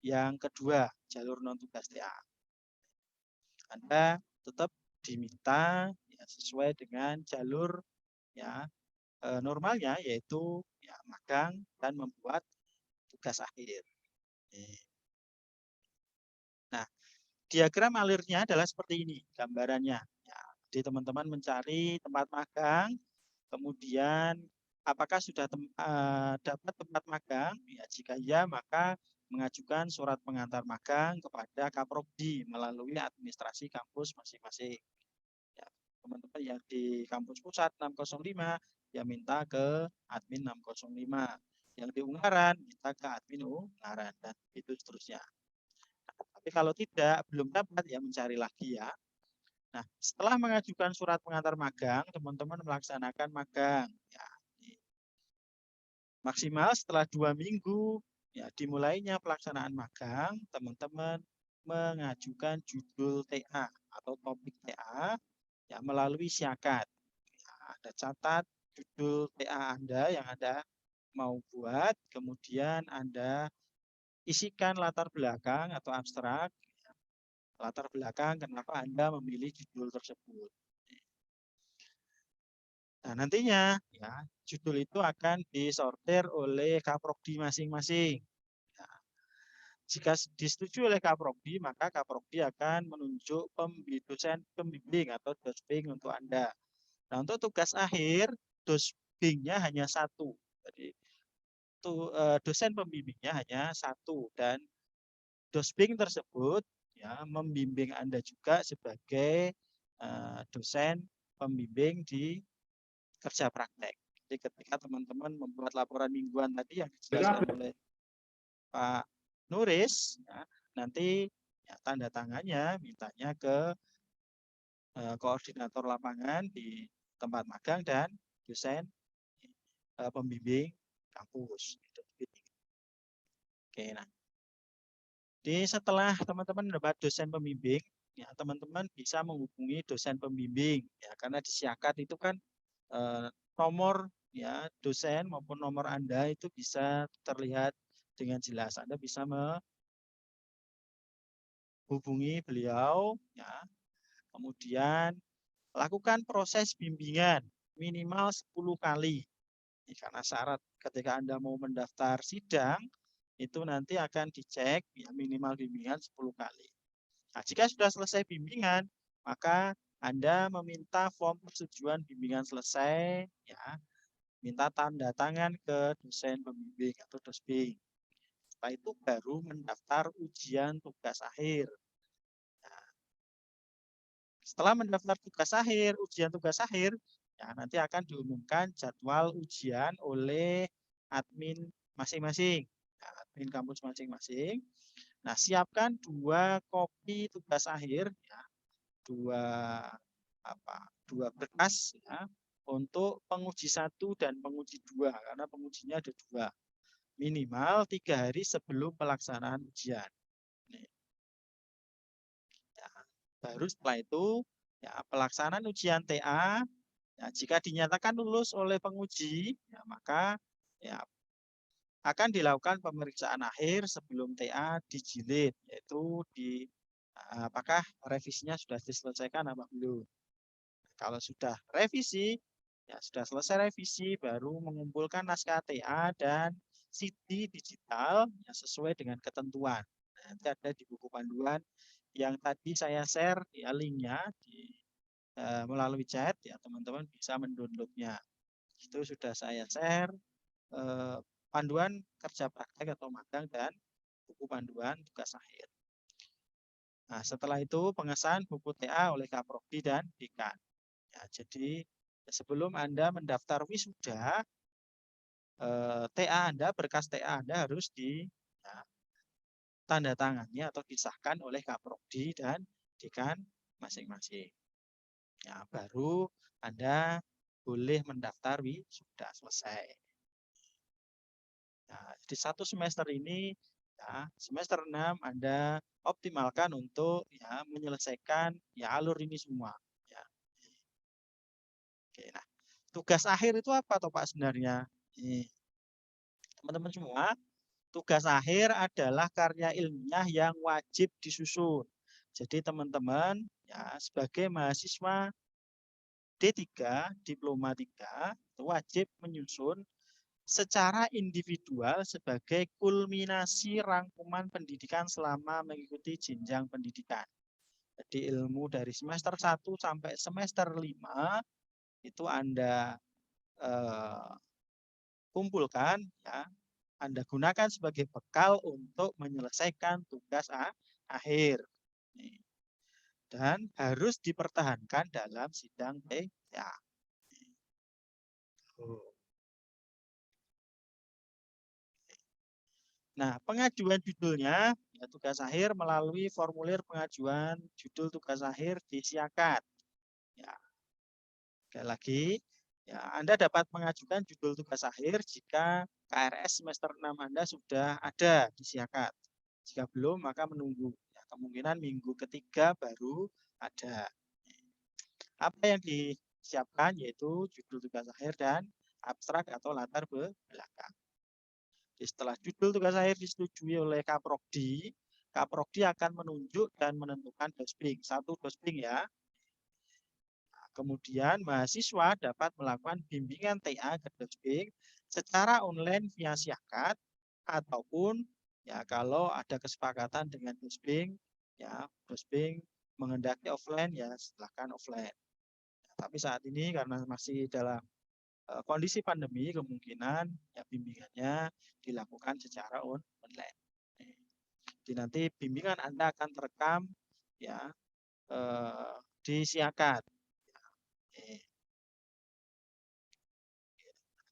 yang kedua, jalur non tugas TA. Anda tetap diminta ya, sesuai dengan jalur ya normalnya yaitu ya, magang dan membuat tugas akhir. Nah, diagram alirnya adalah seperti ini gambarannya. Ya, jadi teman-teman mencari tempat magang, kemudian apakah sudah dapat tempat magang? Ya, jika iya maka mengajukan surat pengantar magang kepada Kaprodi melalui administrasi kampus masing-masing. Ya, teman-teman yang di kampus pusat 605 ya minta ke admin 605. Yang di Ungaran minta ke admin Ungaran dan itu seterusnya. Nah, tapi kalau tidak belum dapat ya mencari lagi ya. Nah, setelah mengajukan surat pengantar magang, teman-teman melaksanakan magang. Ya, maksimal setelah 2 minggu ya dimulainya pelaksanaan magang, teman-teman mengajukan judul TA atau topik TA ya melalui Syakat. Ya, Anda catat judul TA Anda yang Anda mau buat, kemudian Anda isikan latar belakang atau abstrak, latar belakang kenapa Anda memilih judul tersebut. Nah, nantinya ya judul itu akan disortir oleh Kaprodi masing-masing. Ya, jika disetujui oleh Kaprodi, maka Kaprodi akan menunjuk dosen pembimbing atau dosbing untuk Anda. Nah, untuk tugas akhir, dosbingnya hanya 1. Jadi dosen pembimbingnya hanya 1 dan dosbing tersebut ya membimbing Anda juga sebagai dosen pembimbing di kerja praktek. Jadi ketika teman-teman membuat laporan mingguan tadi yang dijelaskan oleh Pak Nuris, ya, nanti ya, tanda tangannya mintanya ke koordinator lapangan di tempat magang dan dosen pembimbing kampus. Oke, nah. Jadi setelah teman-teman mendapat dosen pembimbing, ya teman-teman bisa menghubungi dosen pembimbing, ya karena di Syakat itu kan nomor ya dosen maupun nomor Anda itu bisa terlihat dengan jelas. Anda bisa menghubungi beliau, ya kemudian lakukan proses bimbingan minimal 10 kali. Ini karena syarat ketika Anda mau mendaftar sidang itu nanti akan dicek ya minimal bimbingan 10 kali. Nah, jika sudah selesai bimbingan, maka Anda meminta form persetujuan bimbingan selesai, ya, minta tanda tangan ke dosen pembimbing atau dosbing. Setelah itu baru mendaftar ujian tugas akhir. Nah, setelah mendaftar tugas akhir, ujian tugas akhir, ya, nanti akan diumumkan jadwal ujian oleh admin masing-masing, ya, admin kampus masing-masing. Nah, siapkan 2 kopi tugas akhir, ya, 2 berkas, ya, untuk penguji 1 dan penguji 2 karena pengujinya ada 2. Minimal 3 hari sebelum pelaksanaan ujian. Nih. Ya, baru setelah itu ya pelaksanaan ujian TA ya, jika dinyatakan lulus oleh penguji ya, maka ya akan dilakukan pemeriksaan akhir sebelum TA dijilid, yaitu di apakah revisinya sudah diselesaikan apa belum. Kalau sudah revisi, ya sudah selesai revisi, baru mengumpulkan naskah TA dan CD digital ya, sesuai dengan ketentuan. Nanti ada di buku panduan yang tadi saya share ya linknya melalui chat ya teman-teman bisa mendownloadnya. Itu sudah saya share panduan kerja praktek atau magang dan buku panduan tugas akhir. Nah, setelah itu pengesahan buku TA oleh Kaprodi dan Dekan. Ya, jadi sebelum Anda mendaftar wisuda, TA Anda, berkas TA Anda harus tanda tangannya atau disahkan oleh Kaprodi dan Dekan masing-masing. Ya, baru Anda boleh mendaftar wisuda selesai. Nah, di 1 semester ini, ya, semester 6 Anda optimalkan untuk ya menyelesaikan ya alur ini semua. Ya. Oke, nah tugas akhir itu apa toh Pak sebenarnya? Teman-teman semua, tugas akhir adalah karya ilmiah yang wajib disusun. Jadi teman-teman ya sebagai mahasiswa D3, diploma 3 itu wajib menyusun secara individual sebagai kulminasi rangkuman pendidikan selama mengikuti jenjang pendidikan. Jadi ilmu dari semester 1 sampai semester 5 itu Anda kumpulkan ya, Anda gunakan sebagai bekal untuk menyelesaikan tugas akhir. Dan harus dipertahankan dalam sidang TA. Nah, pengajuan judulnya ya, tugas akhir melalui formulir pengajuan judul tugas akhir di Siakat. Ya. Sekali lagi, ya, Anda dapat mengajukan judul tugas akhir jika KRS semester 6 Anda sudah ada di Siakat. Jika belum, maka menunggu. Ya, kemungkinan minggu ketiga baru ada. Apa yang disiapkan yaitu judul tugas akhir dan abstrak atau latar belakang. Setelah judul tugas akhir disetujui oleh Kaprodi, Kaprodi akan menunjuk dan menentukan dosping. 1 dosping ya. Nah, kemudian mahasiswa dapat melakukan bimbingan TA ke dosping secara online via Siakat ataupun ya kalau ada kesepakatan dengan dosping ya dosping menghendaki offline ya silakan offline. Nah, tapi saat ini karena masih dalam kondisi pandemi kemungkinan ya bimbingannya dilakukan secara online. Jadi nanti bimbingan Anda akan terekam ya di Siakat.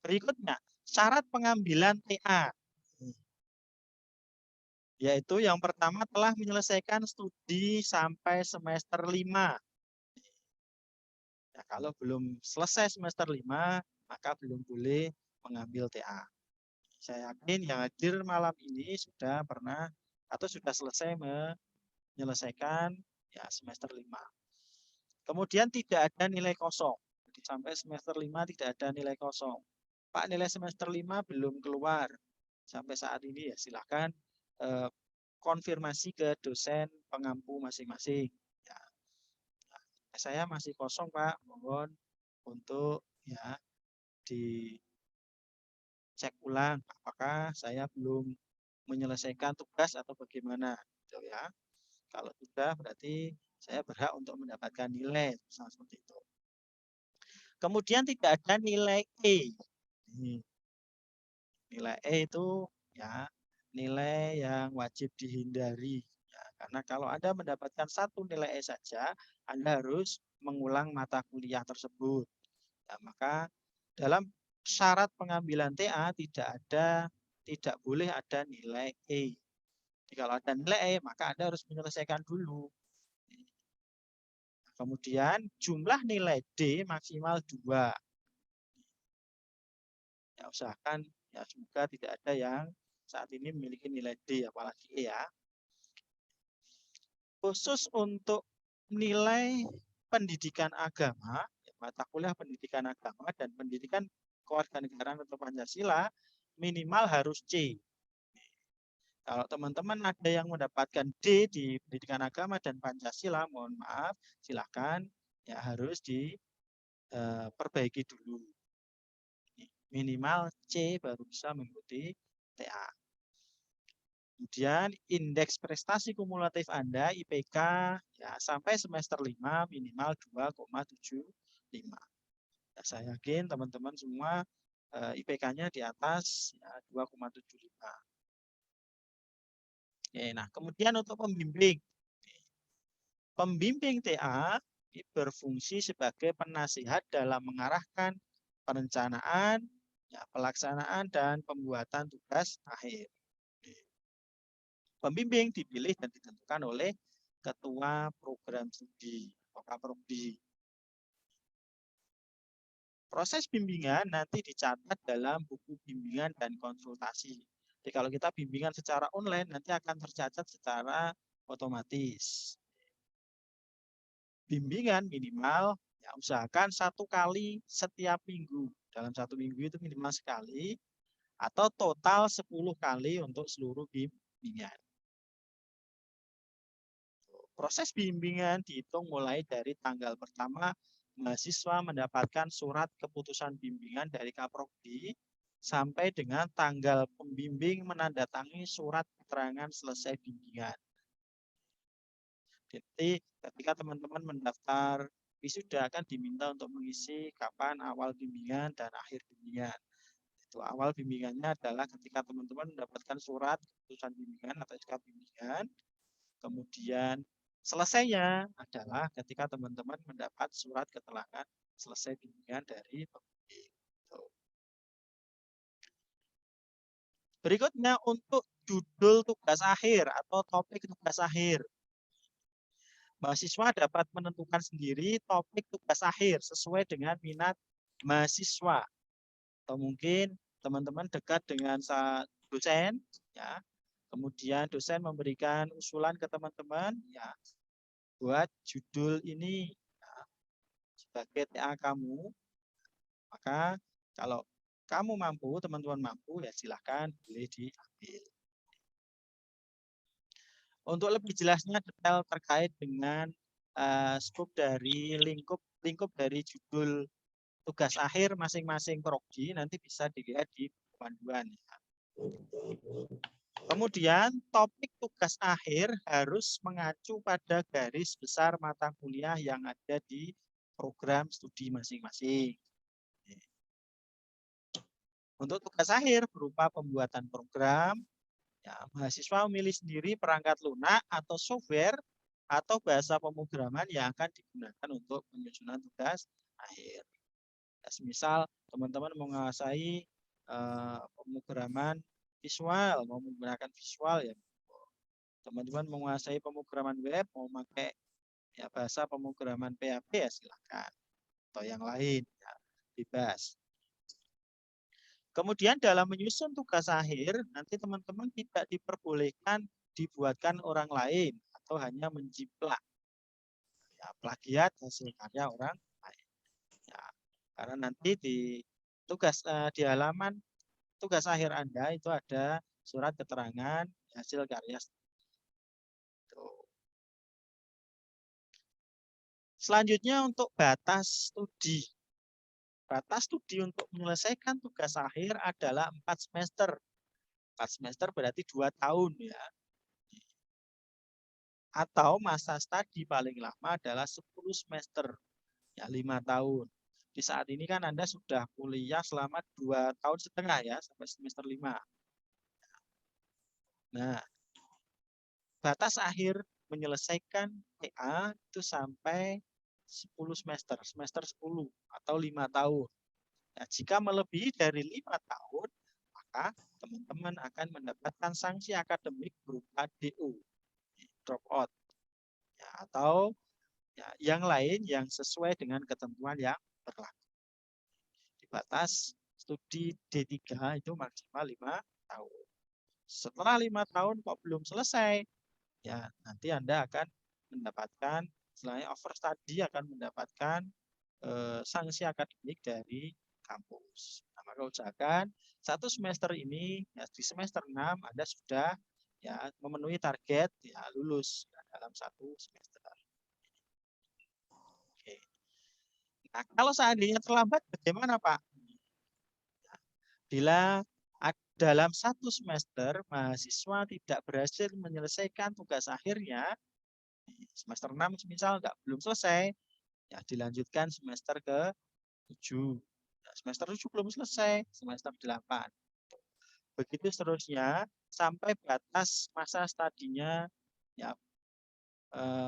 Berikutnya syarat pengambilan TA. Yaitu yang pertama telah menyelesaikan studi sampai semester 5. Ya, kalau belum selesai semester 5, maka belum boleh mengambil TA. Saya yakin yang hadir malam ini sudah pernah atau sudah selesai menyelesaikan ya semester 5. Kemudian tidak ada nilai kosong. Jadi sampai semester 5 tidak ada nilai kosong. Pak, nilai semester 5 belum keluar. Sampai saat ini ya silakan konfirmasi ke dosen pengampu masing-masing. Ya. Nah, saya masih kosong Pak, mohon untuk ya dicek ulang apakah saya belum menyelesaikan tugas atau bagaimana gitu ya. Kalau sudah berarti saya berhak untuk mendapatkan nilai seperti itu. Kemudian tidak ada nilai E. Nilai E itu ya nilai yang wajib dihindari ya, karena kalau Anda mendapatkan 1 nilai E saja, Anda harus mengulang mata kuliah tersebut. Ya, maka dalam syarat pengambilan TA tidak boleh ada nilai E. Jadi kalau ada nilai E, maka Anda harus menyelesaikan dulu. Kemudian jumlah nilai D maksimal 2. Ya, usahakan ya semoga tidak ada yang saat ini memiliki nilai D apalagi E ya. Khusus untuk nilai pendidikan agama, mata kuliah pendidikan agama dan pendidikan kewarganegaraan atau Pancasila minimal harus C. Kalau teman-teman ada yang mendapatkan D di pendidikan agama dan Pancasila, mohon maaf, silakan ya harus diperbaiki dulu. Minimal C baru bisa mengikuti TA. Kemudian indeks prestasi kumulatif Anda IPK ya sampai semester 5 minimal 2,75. Ya, saya yakin teman-teman semua IPK-nya di atas ya, 2,75. Oke, nah kemudian untuk pembimbing. Pembimbing TA berfungsi sebagai penasihat dalam mengarahkan perencanaan, ya, pelaksanaan, dan pembuatan tugas akhir. Pembimbing dipilih dan ditentukan oleh Ketua Program Studi atau Kaprodi. Proses bimbingan nanti dicatat dalam buku bimbingan dan konsultasi. Jadi kalau kita bimbingan secara online nanti akan tercatat secara otomatis. Bimbingan minimal ya usahakan 1 kali setiap minggu. Dalam 1 minggu itu minimal sekali atau total 10 kali untuk seluruh bimbingan. Proses bimbingan dihitung mulai dari tanggal pertama mahasiswa mendapatkan surat keputusan bimbingan dari Kaprodi sampai dengan tanggal pembimbing menandatangani surat keterangan selesai bimbingan. Jadi ketika teman-teman mendaftar wisuda akan diminta untuk mengisi kapan awal bimbingan dan akhir bimbingan. Itu awal bimbingannya adalah ketika teman-teman mendapatkan surat keputusan bimbingan atau SK bimbingan. Kemudian selesainya adalah ketika teman-teman mendapat surat keterangan selesai bimbingan dari pembimbing. Berikutnya untuk judul tugas akhir atau topik tugas akhir. Mahasiswa dapat menentukan sendiri topik tugas akhir sesuai dengan minat mahasiswa. Atau mungkin teman-teman dekat dengan dosen, ya. Kemudian dosen memberikan usulan ke teman-teman, ya, buat judul ini ya, sebagai TA kamu. Maka kalau kamu mampu, teman-teman mampu, ya silahkan boleh diambil. Untuk lebih jelasnya detail terkait dengan skop dari lingkup dari judul tugas akhir masing-masing prodi nanti bisa dilihat di panduan. Ya. Kemudian topik tugas akhir harus mengacu pada garis besar mata kuliah yang ada di program studi masing-masing. Untuk tugas akhir berupa pembuatan program, ya, mahasiswa memilih sendiri perangkat lunak atau software atau bahasa pemrograman yang akan digunakan untuk penyusunan tugas akhir. Ya, misal teman-teman menguasai pemrograman visual, mau menggunakan visual ya. Teman-teman menguasai pemrograman web, mau pakai ya bahasa pemrograman PHP ya silakan. Atau yang lain ya bebas. Kemudian dalam menyusun tugas akhir, nanti teman-teman tidak diperbolehkan dibuatkan orang lain atau hanya menjiplak. Ya, plagiat hasil karya orang lain. Ya, karena nanti di di halaman tugas akhir Anda itu ada surat keterangan hasil karya. Selanjutnya untuk batas studi. Batas studi untuk menyelesaikan tugas akhir adalah 4 semester. 4 semester berarti 2 tahun ya. Atau masa studi paling lama adalah 10 semester. Ya, 5 tahun. Di saat ini kan Anda sudah kuliah selama 2 tahun setengah ya, sampai semester 5. Nah, batas akhir menyelesaikan TA itu sampai 10 semester, semester 10 atau 5 tahun. Nah, jika melebihi dari 5 tahun, maka teman-teman akan mendapatkan sanksi akademik berupa DO, drop out, ya, atau ya, yang lain yang sesuai dengan ketentuan yang berlaku. Di batas studi D3 itu maksimal 5 tahun. Setelah 5 tahun kok belum selesai, ya nanti Anda akan mendapatkan, selain overstudy akan mendapatkan sanksi akademik dari kampus. Nah, maka usahakan satu semester ini, ya, di semester 6 Anda sudah ya memenuhi target ya lulus ya, dalam satu semester. Oke. Nah, kalau seandainya terlambat bagaimana, Pak? Bila dalam satu semester mahasiswa tidak berhasil menyelesaikan tugas akhirnya, semester 6 misal belum selesai, ya dilanjutkan semester ke-7. Nah, semester 7 belum selesai, semester 8. Begitu seterusnya sampai batas masa studinya ya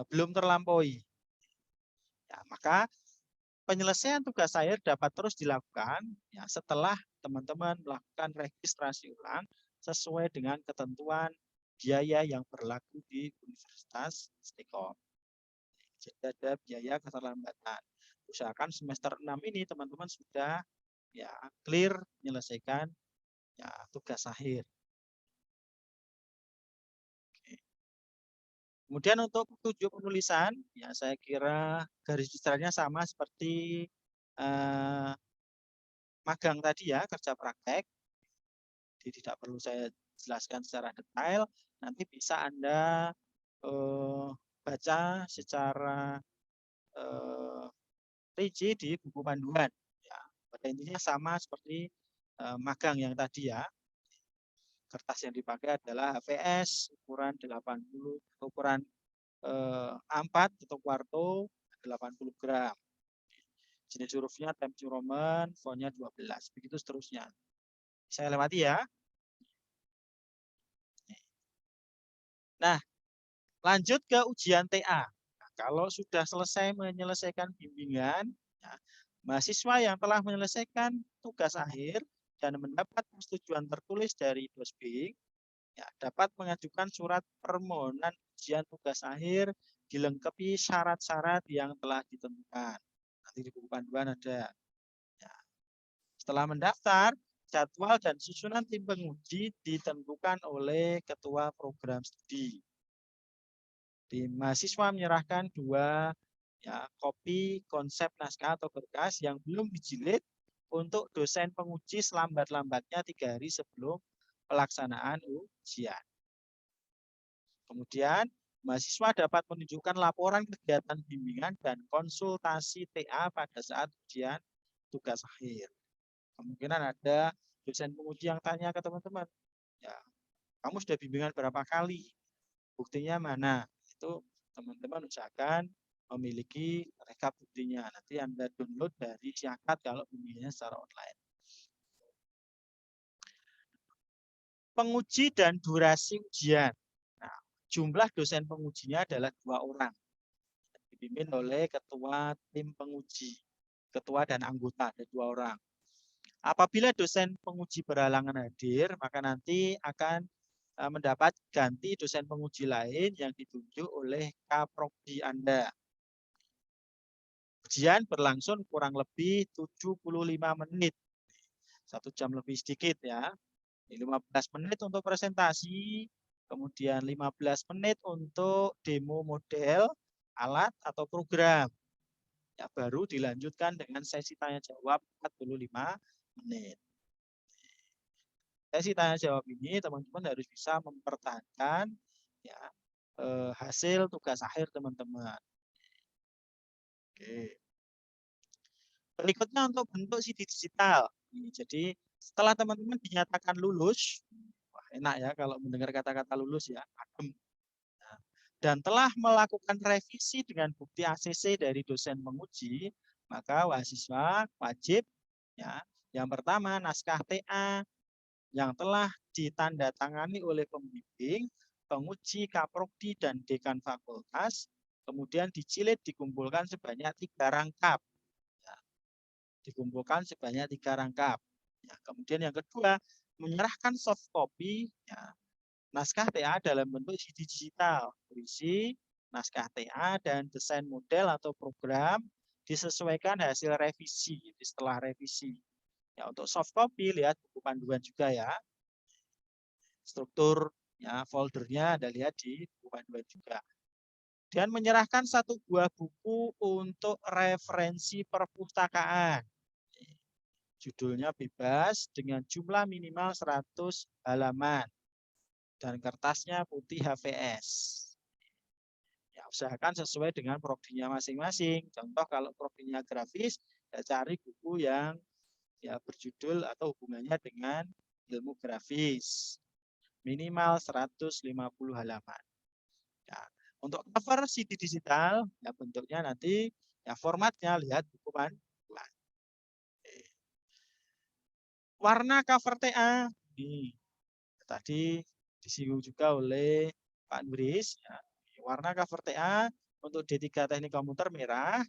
belum terlampaui. Ya, maka penyelesaian tugas akhir dapat terus dilakukan ya setelah teman-teman melakukan registrasi ulang sesuai dengan ketentuan biaya yang berlaku di Universitas Stikom. Jadi ada biaya keterlambatan. Usahakan semester 6 ini teman-teman sudah ya clear menyelesaikan ya tugas akhir. Oke. Kemudian untuk petunjuk penulisan, ya saya kira garis besarnya sama seperti magang tadi ya, kerja praktek. Jadi tidak perlu saya jelaskan secara detail. Nanti bisa Anda baca secara rinci di buku panduan. Ya, pada intinya sama seperti magang yang tadi ya. Kertas yang dipakai adalah HVS ukuran 80, ukuran A4 atau kuarto 80 gram. Jenis hurufnya Times New Roman, fontnya 12. Begitu seterusnya. Saya lewati ya. Nah, lanjut ke ujian TA. Nah, kalau sudah selesai menyelesaikan bimbingan, ya, mahasiswa yang telah menyelesaikan tugas akhir dan mendapat persetujuan tertulis dari Dosbing, ya, dapat mengajukan surat permohonan ujian tugas akhir dilengkapi syarat-syarat yang telah ditentukan. Nanti di buku panduan ada. Ya. Setelah mendaftar, jadwal dan susunan tim penguji ditentukan oleh ketua program studi. Mahasiswa menyerahkan 2 ya, kopi konsep naskah atau berkas yang belum dijilid untuk dosen penguji selambat-lambatnya 3 hari sebelum pelaksanaan ujian. Kemudian, mahasiswa dapat menunjukkan laporan kegiatan bimbingan dan konsultasi TA pada saat ujian tugas akhir. Kemungkinan ada dosen penguji yang tanya ke teman-teman, ya, kamu sudah bimbingan berapa kali? Buktinya mana? Itu teman-teman usahakan memiliki rekap buktinya. Nanti Anda download dari Siakat kalau bimbingannya secara online. Penguji dan durasi ujian. Nah, jumlah dosen pengujinya adalah 2 orang. Dipimpin oleh ketua tim penguji. Ketua dan anggota ada 2 orang. Apabila dosen penguji berhalangan hadir, maka nanti akan mendapat ganti dosen penguji lain yang ditunjuk oleh Kaprodi Anda. Ujian berlangsung kurang lebih 75 menit. 1 jam lebih sedikit ya. 15 menit untuk presentasi, kemudian 15 menit untuk demo model, alat atau program. Ya, baru dilanjutkan dengan sesi tanya jawab 45 menit. Sesi tanya jawab ini teman-teman harus bisa mempertahankan ya hasil tugas akhir teman-teman. Oke. Berikutnya untuk bentuk CD digital. Jadi setelah teman-teman dinyatakan lulus, wah enak ya kalau mendengar kata-kata lulus ya, adem. Nah, dan telah melakukan revisi dengan bukti ACC dari dosen penguji, maka mahasiswa wajib ya, yang pertama naskah TA yang telah ditandatangani oleh pembimbing, penguji, kaprodi, dan dekan fakultas, kemudian dijilid dikumpulkan sebanyak 3 rangkap. Ya, dikumpulkan sebanyak 3 rangkap. Ya, kemudian yang kedua, menyerahkan soft copy ya, naskah TA dalam bentuk CD digital, berisi naskah TA dan desain model atau program disesuaikan hasil revisi setelah revisi. Ya, untuk soft copy lihat buku panduan juga ya. Struktur ya foldernya Anda lihat di buku panduan juga. Dan menyerahkan satu buah buku untuk referensi perpustakaan. Judulnya bebas dengan jumlah minimal 100 halaman. Dan kertasnya putih HVS. Ya, usahakan sesuai dengan prodinya masing-masing. Contoh kalau prodinya grafis, ya cari buku yang ya berjudul atau hubungannya dengan ilmu grafis. Minimal 150 halaman. Ya, untuk cover CD digital, ya bentuknya nanti ya formatnya lihat buku panduan. Warna cover TA ini tadi disinggung juga oleh Pak Nuris. Ya. Warna cover TA untuk D3 Teknik Komputer merah,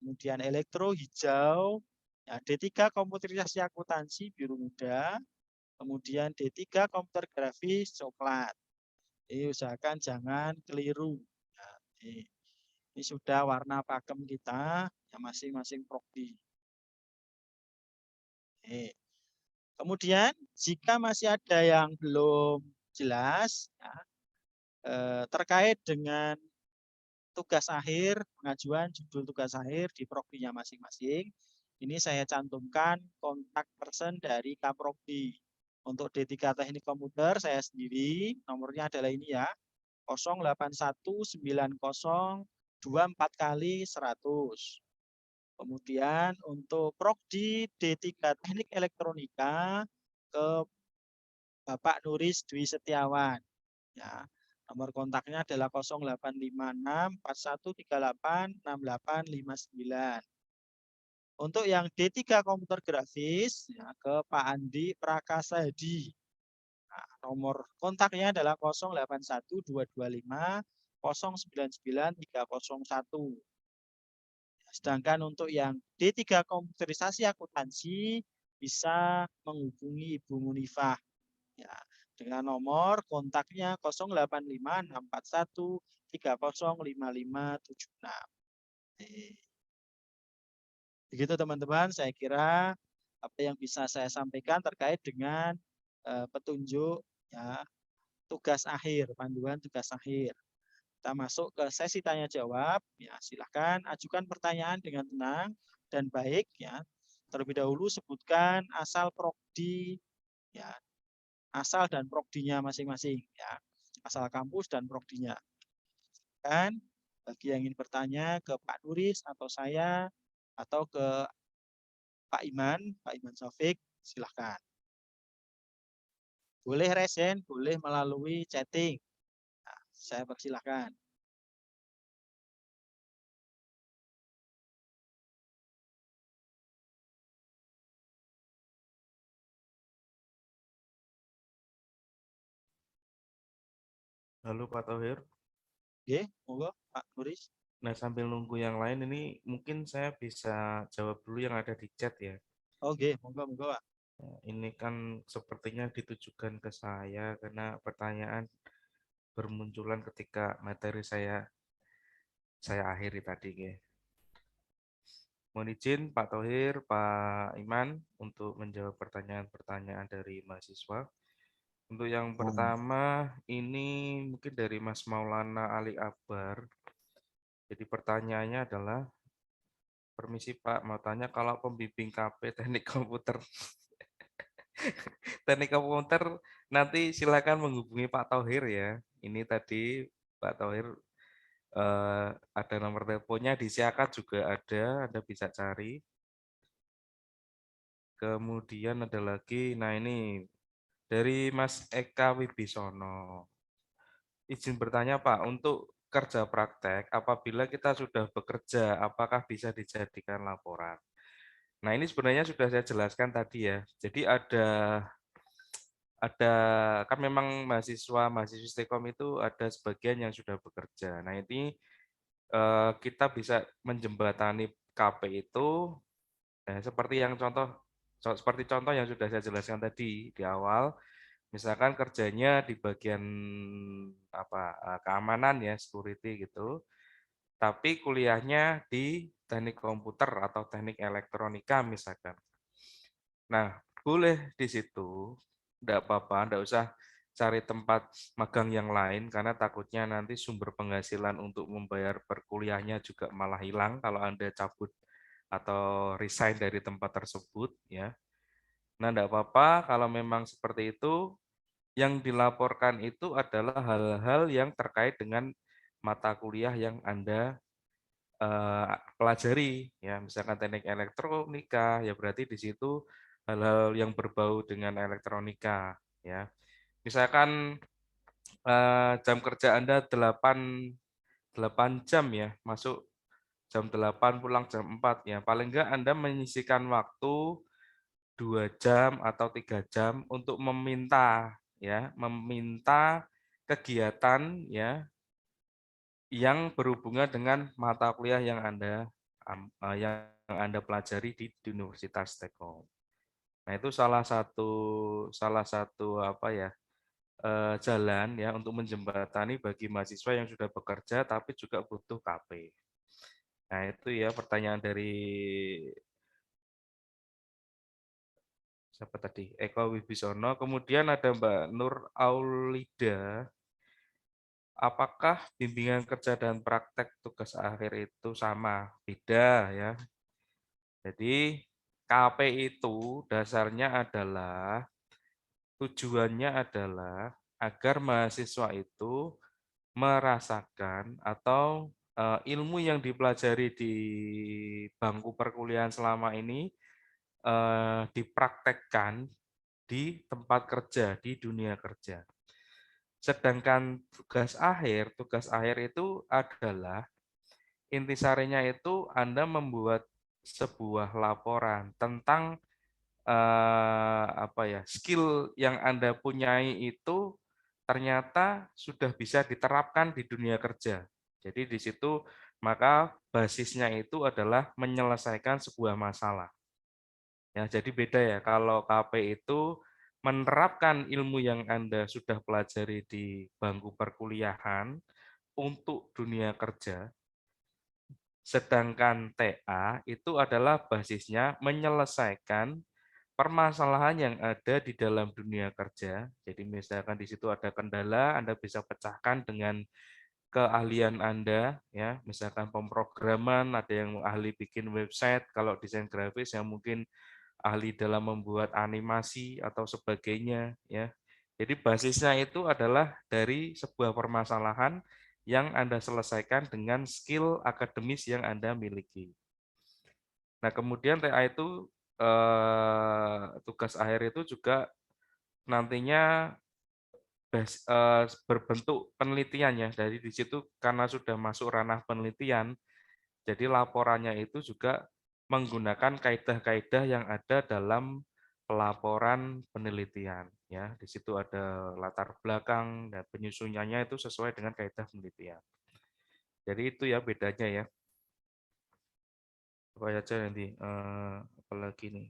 kemudian elektro hijau, ya, D3 komputerisasi akuntansi biru muda, kemudian D3 komputer grafis coklat. Jadi usahakan jangan keliru. Ya, ini sudah warna pakem kita yang masing-masing prodi. Kemudian jika masih ada yang belum jelas ya, terkait dengan tugas akhir, pengajuan judul tugas akhir di prodinya masing-masing, ini saya cantumkan kontak person dari Kaprodi. Untuk D3 Teknik Komputer saya sendiri, nomornya adalah ini ya, 081902 kali 100. Kemudian untuk Prodi D3 Teknik Elektronika ke Bapak Nuris Dwi Setiawan. Ya, nomor kontaknya adalah 085641386859. Untuk yang D3 Komputer Grafis ya, ke Pak Andi Prakasa Hadi. Nah, nomor kontaknya adalah 081225099301. Sedangkan untuk yang D3 komputerisasi akuntansi bisa menghubungi Ibu Munifah ya, dengan nomor kontaknya 085641305576. Begitu teman-teman, saya kira apa yang bisa saya sampaikan terkait dengan petunjuk ya, tugas akhir, panduan tugas akhir. Kita masuk ke sesi tanya jawab. Ya, silahkan ajukan pertanyaan dengan tenang dan baik. Ya. Terlebih dahulu sebutkan asal prodi, ya, asal dan prodinya masing-masing. Ya. Asal kampus dan prodinya. Dan bagi yang ingin bertanya ke Pak Nuris atau saya atau ke Pak Iman Sofik, silahkan. Boleh resen, boleh melalui chatting. Nah, saya persilahkan. Halo Pak Thohir. Oke, monggo Pak Nuris. Nah, sambil nunggu yang lain ini mungkin saya bisa jawab dulu yang ada di chat ya. Oke, monggo Pak. Ini kan sepertinya ditujukan ke saya karena pertanyaan bermunculan ketika materi saya akhiri tadi. Ya. Mohon izin Pak Thohir, Pak Iman untuk menjawab pertanyaan-pertanyaan dari mahasiswa. Untuk yang pertama ini mungkin dari Mas Maulana Ali Akbar. Jadi pertanyaannya adalah, permisi Pak, mau tanya kalau pembimbing KP teknik komputer teknik komputer nanti silakan menghubungi Pak Thohir ya. Ini tadi Pak Thohir ada nomor teleponnya di Siakat juga ada, Anda bisa cari. Kemudian ada lagi, nah ini dari Mas Eka Wibisono. Izin bertanya Pak, untuk kerja praktek, apabila kita sudah bekerja, apakah bisa dijadikan laporan? Nah ini sebenarnya sudah saya jelaskan tadi ya. Jadi ada kan memang mahasiswa Stekom itu ada sebagian yang sudah bekerja. Nah ini kita bisa menjembatani KP itu seperti contoh yang sudah saya jelaskan tadi di awal. Misalkan kerjanya di bagian keamanan ya, security gitu. Tapi kuliahnya di teknik komputer atau teknik elektronika misalkan. Nah, boleh di situ, enggak apa-apa, enggak usah cari tempat magang yang lain karena takutnya nanti sumber penghasilan untuk membayar perkuliahnya juga malah hilang kalau Anda cabut atau resign dari tempat tersebut ya. Nah, enggak apa-apa kalau memang seperti itu, yang dilaporkan itu adalah hal-hal yang terkait dengan mata kuliah yang Anda pelajari ya, misalkan teknik elektronika ya berarti di situ hal-hal yang berbau dengan elektronika ya. Misalkan jam kerja Anda 8 jam ya, masuk jam 8 pulang jam 4 ya. Paling enggak Anda menyisihkan waktu 2 jam atau 3 jam untuk meminta ya, meminta kegiatan ya yang berhubungan dengan mata kuliah yang Anda pelajari di Universitas Telkom. Nah, itu salah satu apa ya, jalan ya untuk menjembatani bagi mahasiswa yang sudah bekerja tapi juga butuh KP. Nah, itu ya pertanyaan dari siapa tadi? Eko Wibisono. Kemudian ada Mbak Nur Aulida. Apakah bimbingan kerja dan praktek tugas akhir itu sama? Beda ya. Jadi KP itu dasarnya adalah tujuannya adalah agar mahasiswa itu merasakan atau ilmu yang dipelajari di bangku perkuliahan selama ini dipraktekkan di tempat kerja, di dunia kerja. Sedangkan tugas akhir itu adalah intisarinya itu Anda membuat sebuah laporan tentang apa ya, skill yang Anda punyai itu ternyata sudah bisa diterapkan di dunia kerja. Jadi di situ maka basisnya itu adalah menyelesaikan sebuah masalah. Ya, jadi beda ya kalau KP itu menerapkan ilmu yang Anda sudah pelajari di bangku perkuliahan untuk dunia kerja. Sedangkan TA itu adalah basisnya menyelesaikan permasalahan yang ada di dalam dunia kerja. Jadi misalkan di situ ada kendala, Anda bisa pecahkan dengan keahlian Anda, ya. Misalkan pemrograman, ada yang ahli bikin website, kalau desain grafis yang mungkin ahli dalam membuat animasi atau sebagainya, ya. Jadi basisnya itu adalah dari sebuah permasalahan yang Anda selesaikan dengan skill akademis yang Anda miliki. Nah, kemudian TA itu tugas akhir itu juga nantinya berbentuk penelitian ya. Dari di situ karena sudah masuk ranah penelitian, jadi laporannya itu juga menggunakan kaidah-kaidah yang ada dalam pelaporan penelitian ya. Di situ ada latar belakang dan penyusunannya itu sesuai dengan kaidah penelitian. Jadi itu ya bedanya ya. Apa aja nanti apalagi nih.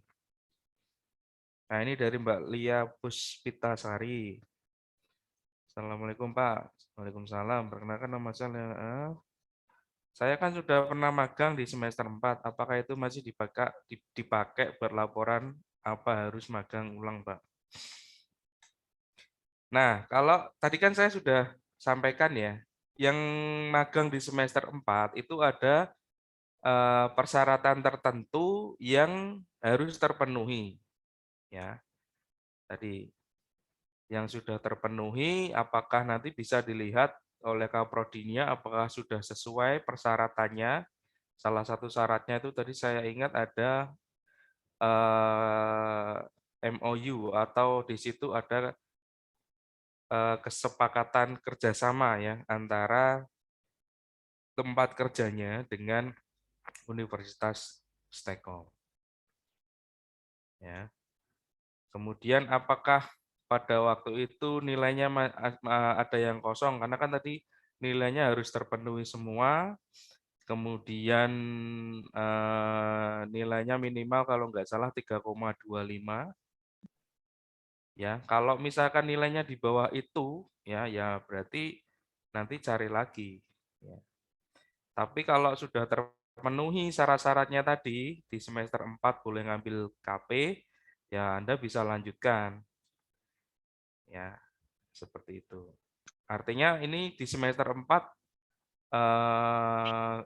Nah, ini dari Mbak Lia Puspitasari. Assalamualaikum Pak. Waalaikumsalam. Perkenalkan nama saya kan sudah pernah magang di semester 4. Apakah itu masih dipakai berlaporan apa harus magang ulang, Pak? Nah, kalau tadi kan saya sudah sampaikan ya, yang magang di semester 4 itu ada persyaratan tertentu yang harus terpenuhi. Ya, tadi yang sudah terpenuhi, apakah nanti bisa dilihat oleh Kaprodinya apakah sudah sesuai persyaratannya. Salah satu syaratnya itu tadi saya ingat ada MOU atau di situ ada kesepakatan kerjasama ya antara tempat kerjanya dengan Universitas Stekom. Ya. Kemudian apakah pada waktu itu nilainya ada yang kosong karena kan tadi nilainya harus terpenuhi semua. Kemudian nilainya minimal kalau nggak salah 3,25. Ya, kalau misalkan nilainya di bawah itu, ya berarti nanti cari lagi. Ya. Tapi kalau sudah terpenuhi syarat-syaratnya tadi, di semester 4 boleh ngambil KP, ya Anda bisa lanjutkan. Ya, seperti itu. Artinya ini di semester 4,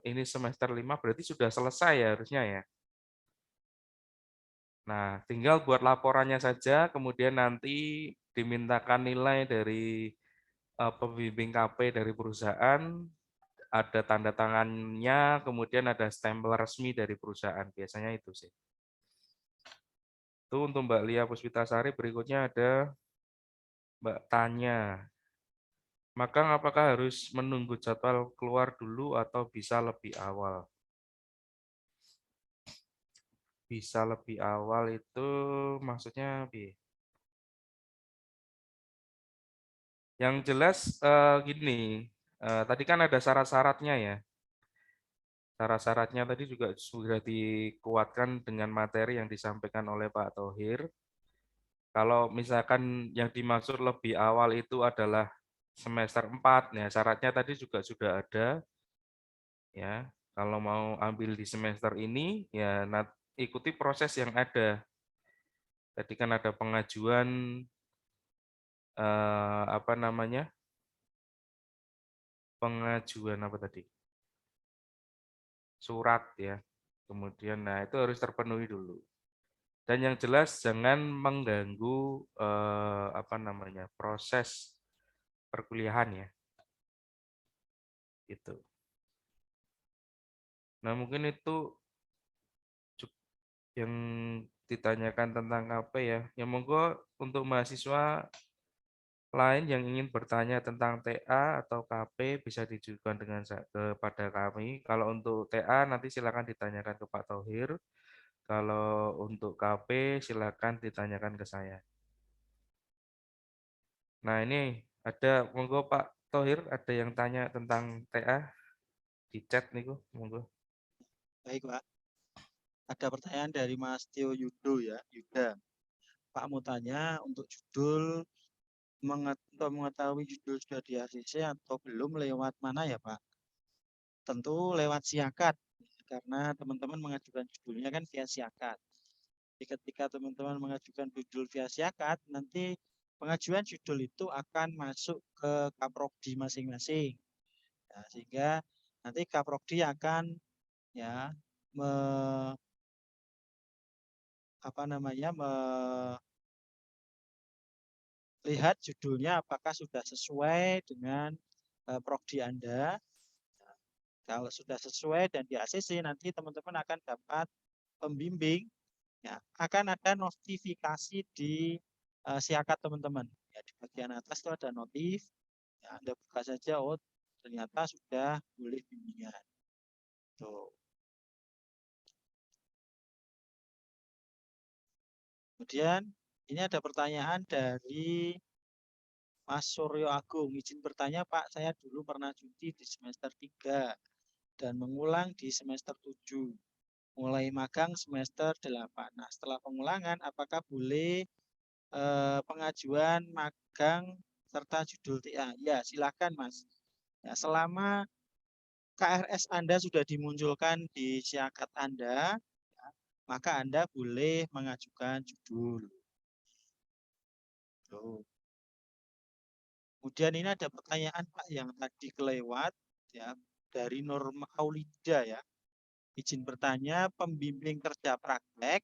ini semester 5 berarti sudah selesai ya harusnya ya. Nah, tinggal buat laporannya saja, kemudian nanti dimintakan nilai dari pembimbing KP dari perusahaan, ada tanda tangannya, kemudian ada stempel resmi dari perusahaan. Biasanya itu sih. Itu untuk Mbak Lia Puspitasari. Berikutnya ada Mbak Tanya. Maka apakah harus menunggu jadwal keluar dulu atau bisa lebih awal? Bisa lebih awal itu maksudnya yang jelas gini, tadi kan ada syarat-syaratnya ya. Syarat-syaratnya tadi juga sudah dikuatkan dengan materi yang disampaikan oleh Pak Thohir. Kalau misalkan yang dimaksud lebih awal itu adalah semester 4, ya syaratnya tadi juga sudah ada. Ya, kalau mau ambil di semester ini, ya ikuti proses yang ada. Tadi kan ada pengajuan apa namanya? Pengajuan apa tadi? Surat ya. Kemudian nah itu harus terpenuhi dulu. Dan yang jelas jangan mengganggu apa namanya? Proses perkuliahan ya. Gitu. Nah, mungkin itu yang ditanyakan tentang KP ya. Ya monggo untuk mahasiswa lain yang ingin bertanya tentang TA atau KP bisa ditujukan kepada kami. Kalau untuk TA nanti silakan ditanyakan ke Pak Thohir. Kalau untuk KP silakan ditanyakan ke saya. Nah ini ada monggo Pak Thohir ada yang tanya tentang TA di chat nih monggo. Baik, Pak. Ada pertanyaan dari Mas Tio Yudo ya, Yuda. Pak mau tanya untuk judul untuk mengetahui judul sudah di ACC atau belum lewat mana ya Pak? Tentu lewat Siakat karena teman-teman mengajukan judulnya kan via Siakat. Jadi ketika teman-teman mengajukan judul via Siakat, nanti pengajuan judul itu akan masuk ke Kaprodi masing-masing. Ya, sehingga nanti Kaprodi akan ya melihat judulnya apakah sudah sesuai dengan prodi Anda. Kalau sudah sesuai dan di ACC nanti teman-teman akan dapat pembimbing, ya, akan ada notifikasi di Siakat teman-teman. Ya, di bagian atas itu ada notif, ya, Anda buka saja, oh ternyata sudah boleh bimbingan. Tuh. Kemudian ini ada pertanyaan dari Mas Suryo Agung. Izin bertanya Pak, saya dulu pernah cuti di semester 3 dan mengulang di semester 7. Mulai magang semester 8. Nah, setelah pengulangan, apakah boleh pengajuan magang serta judul TA? Ya, silakan Mas. Ya, selama KRS Anda sudah dimunculkan di Siakat Anda, ya, maka Anda boleh mengajukan judul. Tuh. Kemudian ini ada pertanyaan Pak yang tadi kelewat, ya, dari Norma Aulida ya. Izin bertanya, pembimbing kerja praktek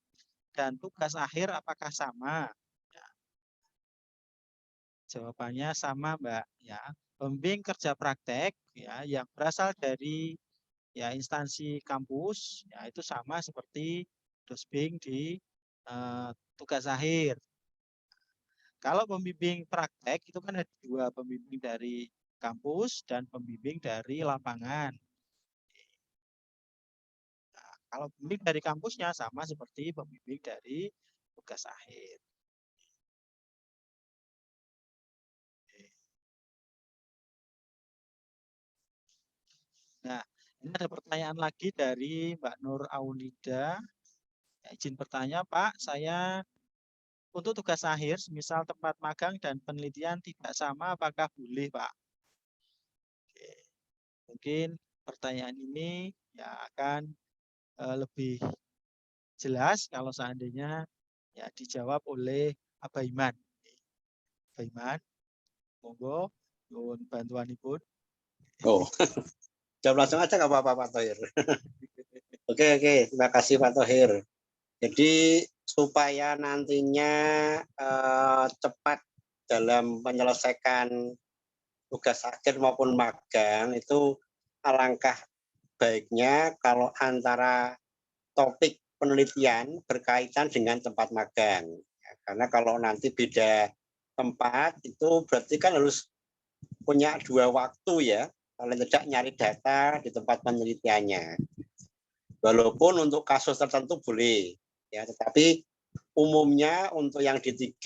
dan tugas akhir apakah sama? Ya, jawabannya sama, Mbak. Ya, pembimbing kerja praktek ya yang berasal dari ya instansi kampus, ya itu sama seperti dosbing di tugas akhir. Kalau pembimbing praktek itu kan ada dua, pembimbing dari kampus dan pembimbing dari lapangan. Kalau pembimbing dari kampusnya sama seperti pembimbing dari tugas akhir. Nah, ini ada pertanyaan lagi dari Mbak Nur Aulida. Ya, izin bertanya, Pak, saya untuk tugas akhir, misal tempat magang dan penelitian tidak sama, apakah boleh, Pak? Oke. Mungkin pertanyaan ini ya akan lebih jelas kalau seandainya Ya, dijawab oleh Abaiman. Abaiman, monggo, nyuwun bantuanipun. Oh, jawab langsung aja nggak apa-apa Pak Thohir. Oke, terima kasih Pak Thohir. Jadi supaya nantinya cepat dalam menyelesaikan tugas akhir maupun magang itu alangkah baiknya kalau antara topik penelitian berkaitan dengan tempat magang. Ya, karena kalau nanti beda tempat itu berarti kan harus punya dua waktu ya, paling tidak nyari data di tempat penelitiannya. Walaupun untuk kasus tertentu boleh, ya, tetapi umumnya untuk yang D3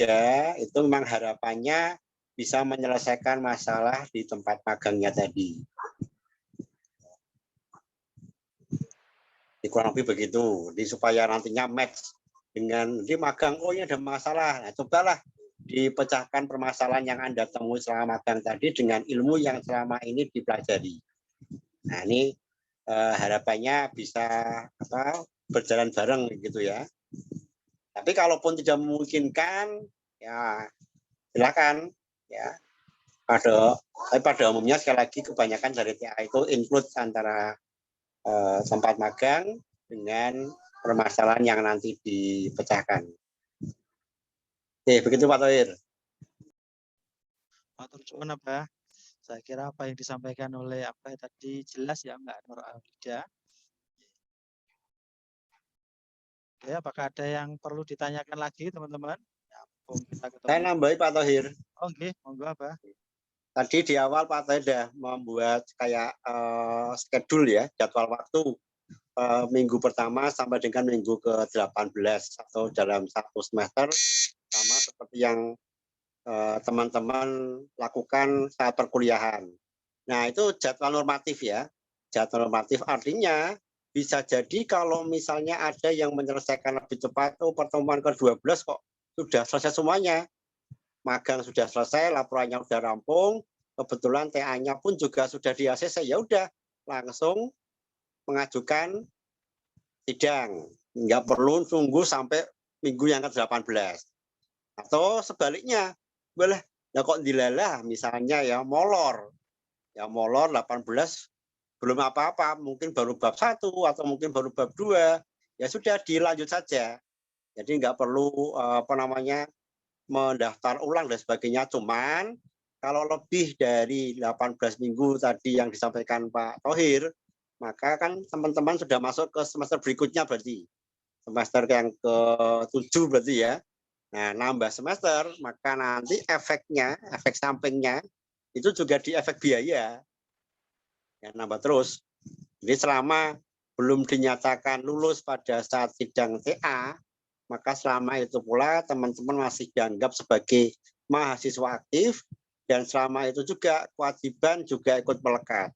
itu memang harapannya bisa menyelesaikan masalah di tempat magangnya tadi. Kurang lebih begitu. Jadi supaya nantinya match dengan di magang, oh ini ada masalah. Nah, cobalah dipecahkan permasalahan yang Anda temui selama magang tadi dengan ilmu yang selama ini dipelajari. Nah, ini harapannya bisa berjalan bareng gitu ya. Tapi kalaupun tidak memungkinkan, ya silakan ya. Pada umumnya sekali lagi kebanyakan dari TA itu include antara tempat magang dengan permasalahan yang nanti dipecahkan. Oke, begitu Pak Thohir. Matur suwun Abah. Saya kira apa yang disampaikan oleh Abah tadi jelas ya Mbak Nur Alida. Oke, apakah ada yang perlu ditanyakan lagi teman-teman? Ya, kita ketemu. Saya nambahi Pak Thohir. Oh, oke, monggo Abah. Tadi di awal Pak Thohir sudah membuat kayak schedule ya, jadwal waktu minggu pertama sampai dengan minggu ke-18 atau dalam satu semester, sama seperti yang teman-teman lakukan saat perkuliahan. Nah, itu jadwal normatif ya. Jadwal normatif artinya bisa jadi kalau misalnya ada yang menyelesaikan lebih cepat, pertemuan ke-12 kok sudah selesai semuanya. Magang sudah selesai, laporannya sudah rampung, kebetulan TA-nya pun juga sudah di ACC, ya udah langsung mengajukan sidang. Nggak perlu tunggu sampai minggu yang ke-18. Atau sebaliknya, boleh ya kok dilalah misalnya ya molor 18 belum apa-apa, mungkin baru bab 1 atau mungkin baru bab 2, ya sudah dilanjut saja. Jadi nggak perlu mendaftar ulang dan sebagainya. Cuman kalau lebih dari 18 minggu tadi yang disampaikan Pak Thohir, maka kan teman-teman sudah masuk ke semester berikutnya berarti. Semester yang ke-7 berarti ya. Nah, nambah semester, maka nanti efeknya, efek sampingnya, itu juga di efek biaya. Ya, nambah terus. Jadi selama belum dinyatakan lulus pada saat sidang TA, maka selama itu pula teman-teman masih dianggap sebagai mahasiswa aktif, dan selama itu juga kewajiban juga ikut melekat.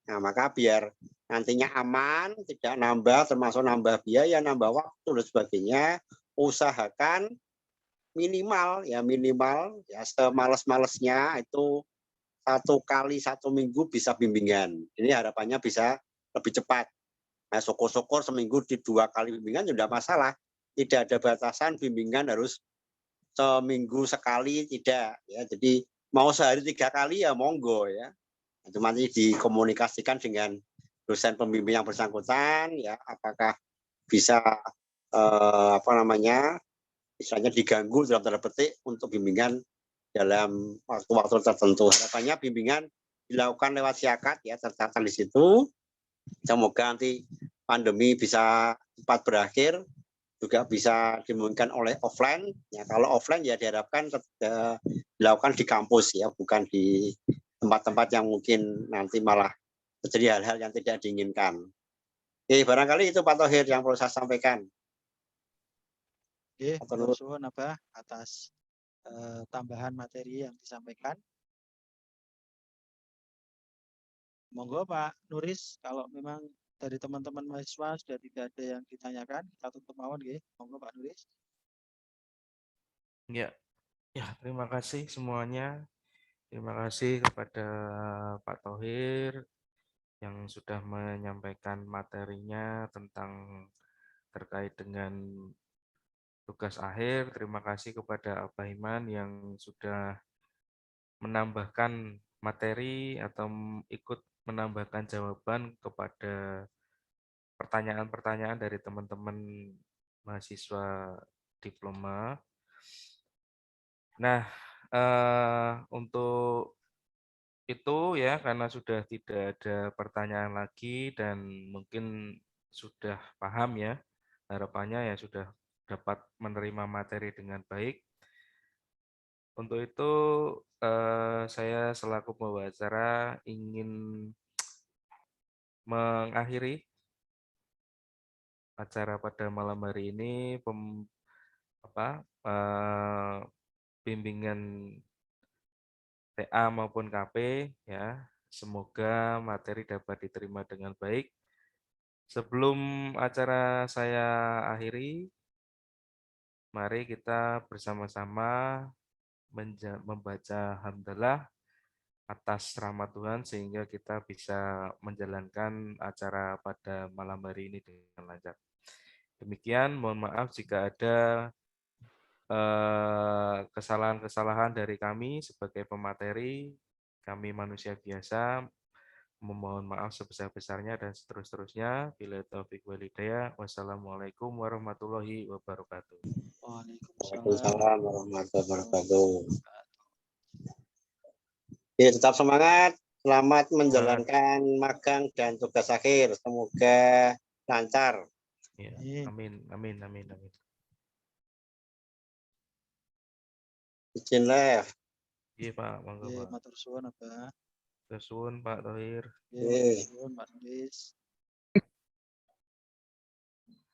Nah, maka biar nantinya aman, tidak nambah, termasuk nambah biaya, nambah waktu, dan sebagainya, usahakan minimal ya semales-malesnya itu 1 kali 1 minggu bisa bimbingan. Ini harapannya bisa lebih cepat. Nah, syukur-syukur seminggu di 2 kali bimbingan tidak masalah. Tidak ada batasan bimbingan harus seminggu sekali, tidak ya. Jadi mau sehari 3 kali ya monggo ya. Itu nanti dikomunikasikan dengan dosen pembimbing yang bersangkutan ya, apakah bisa misalnya diganggu dalam tanda petik untuk bimbingan dalam waktu-waktu tertentu. Harapannya bimbingan dilakukan lewat siakat ya, tercatat di situ. Semoga nanti pandemi bisa cepat berakhir, juga bisa dimungkinkan oleh offline. Ya, kalau offline ya diharapkan dilakukan di kampus ya, bukan di tempat-tempat yang mungkin nanti malah terjadi hal-hal yang tidak diinginkan. Oke, barangkali itu Pak Thohir yang perlu saya sampaikan. Oke, matur suwun Abah atas tambahan materi yang disampaikan. Monggo Pak Nuris, kalau memang dari teman-teman mahasiswa sudah tidak ada yang ditanyakan, kita tutup mawon nggih. Monggo Pak Nuris. Ya, terima kasih semuanya. Terima kasih kepada Pak Thohir yang sudah menyampaikan materinya tentang terkait dengan tugas akhir. Terima kasih kepada Abah Iman yang sudah menambahkan materi atau ikut menambahkan jawaban kepada pertanyaan-pertanyaan dari teman-teman mahasiswa diploma. Nah, untuk itu ya, karena sudah tidak ada pertanyaan lagi dan mungkin sudah paham ya, harapannya ya sudah dapat menerima materi dengan baik. Untuk itu saya selaku pembawa acara ingin mengakhiri acara pada malam hari ini, bimbingan TA maupun KP ya. Semoga materi dapat diterima dengan baik. Sebelum acara saya akhiri, mari kita bersama-sama membaca hamdalah atas rahmat Tuhan sehingga kita bisa menjalankan acara pada malam hari ini dengan lancar. Demikian, mohon maaf jika ada kesalahan-kesalahan dari kami sebagai pemateri. Kami manusia biasa, memohon maaf sebesar-besarnya dan seterusnya. Bila taufik walhidayah. Wassalamualaikum warahmatullahi wabarakatuh. Waalaikumsalam warahmatullahi wabarakatuh. Ya, tetap semangat. Selamat menjalankan magang dan tugas akhir. Semoga lancar. Ya, amin, amin, amin, amin. Izin live. Iya Pak, monggo Pak. Matur suwun, Abah. Matur suwun Pak Thohir. Matur suwun, Pak Nulis.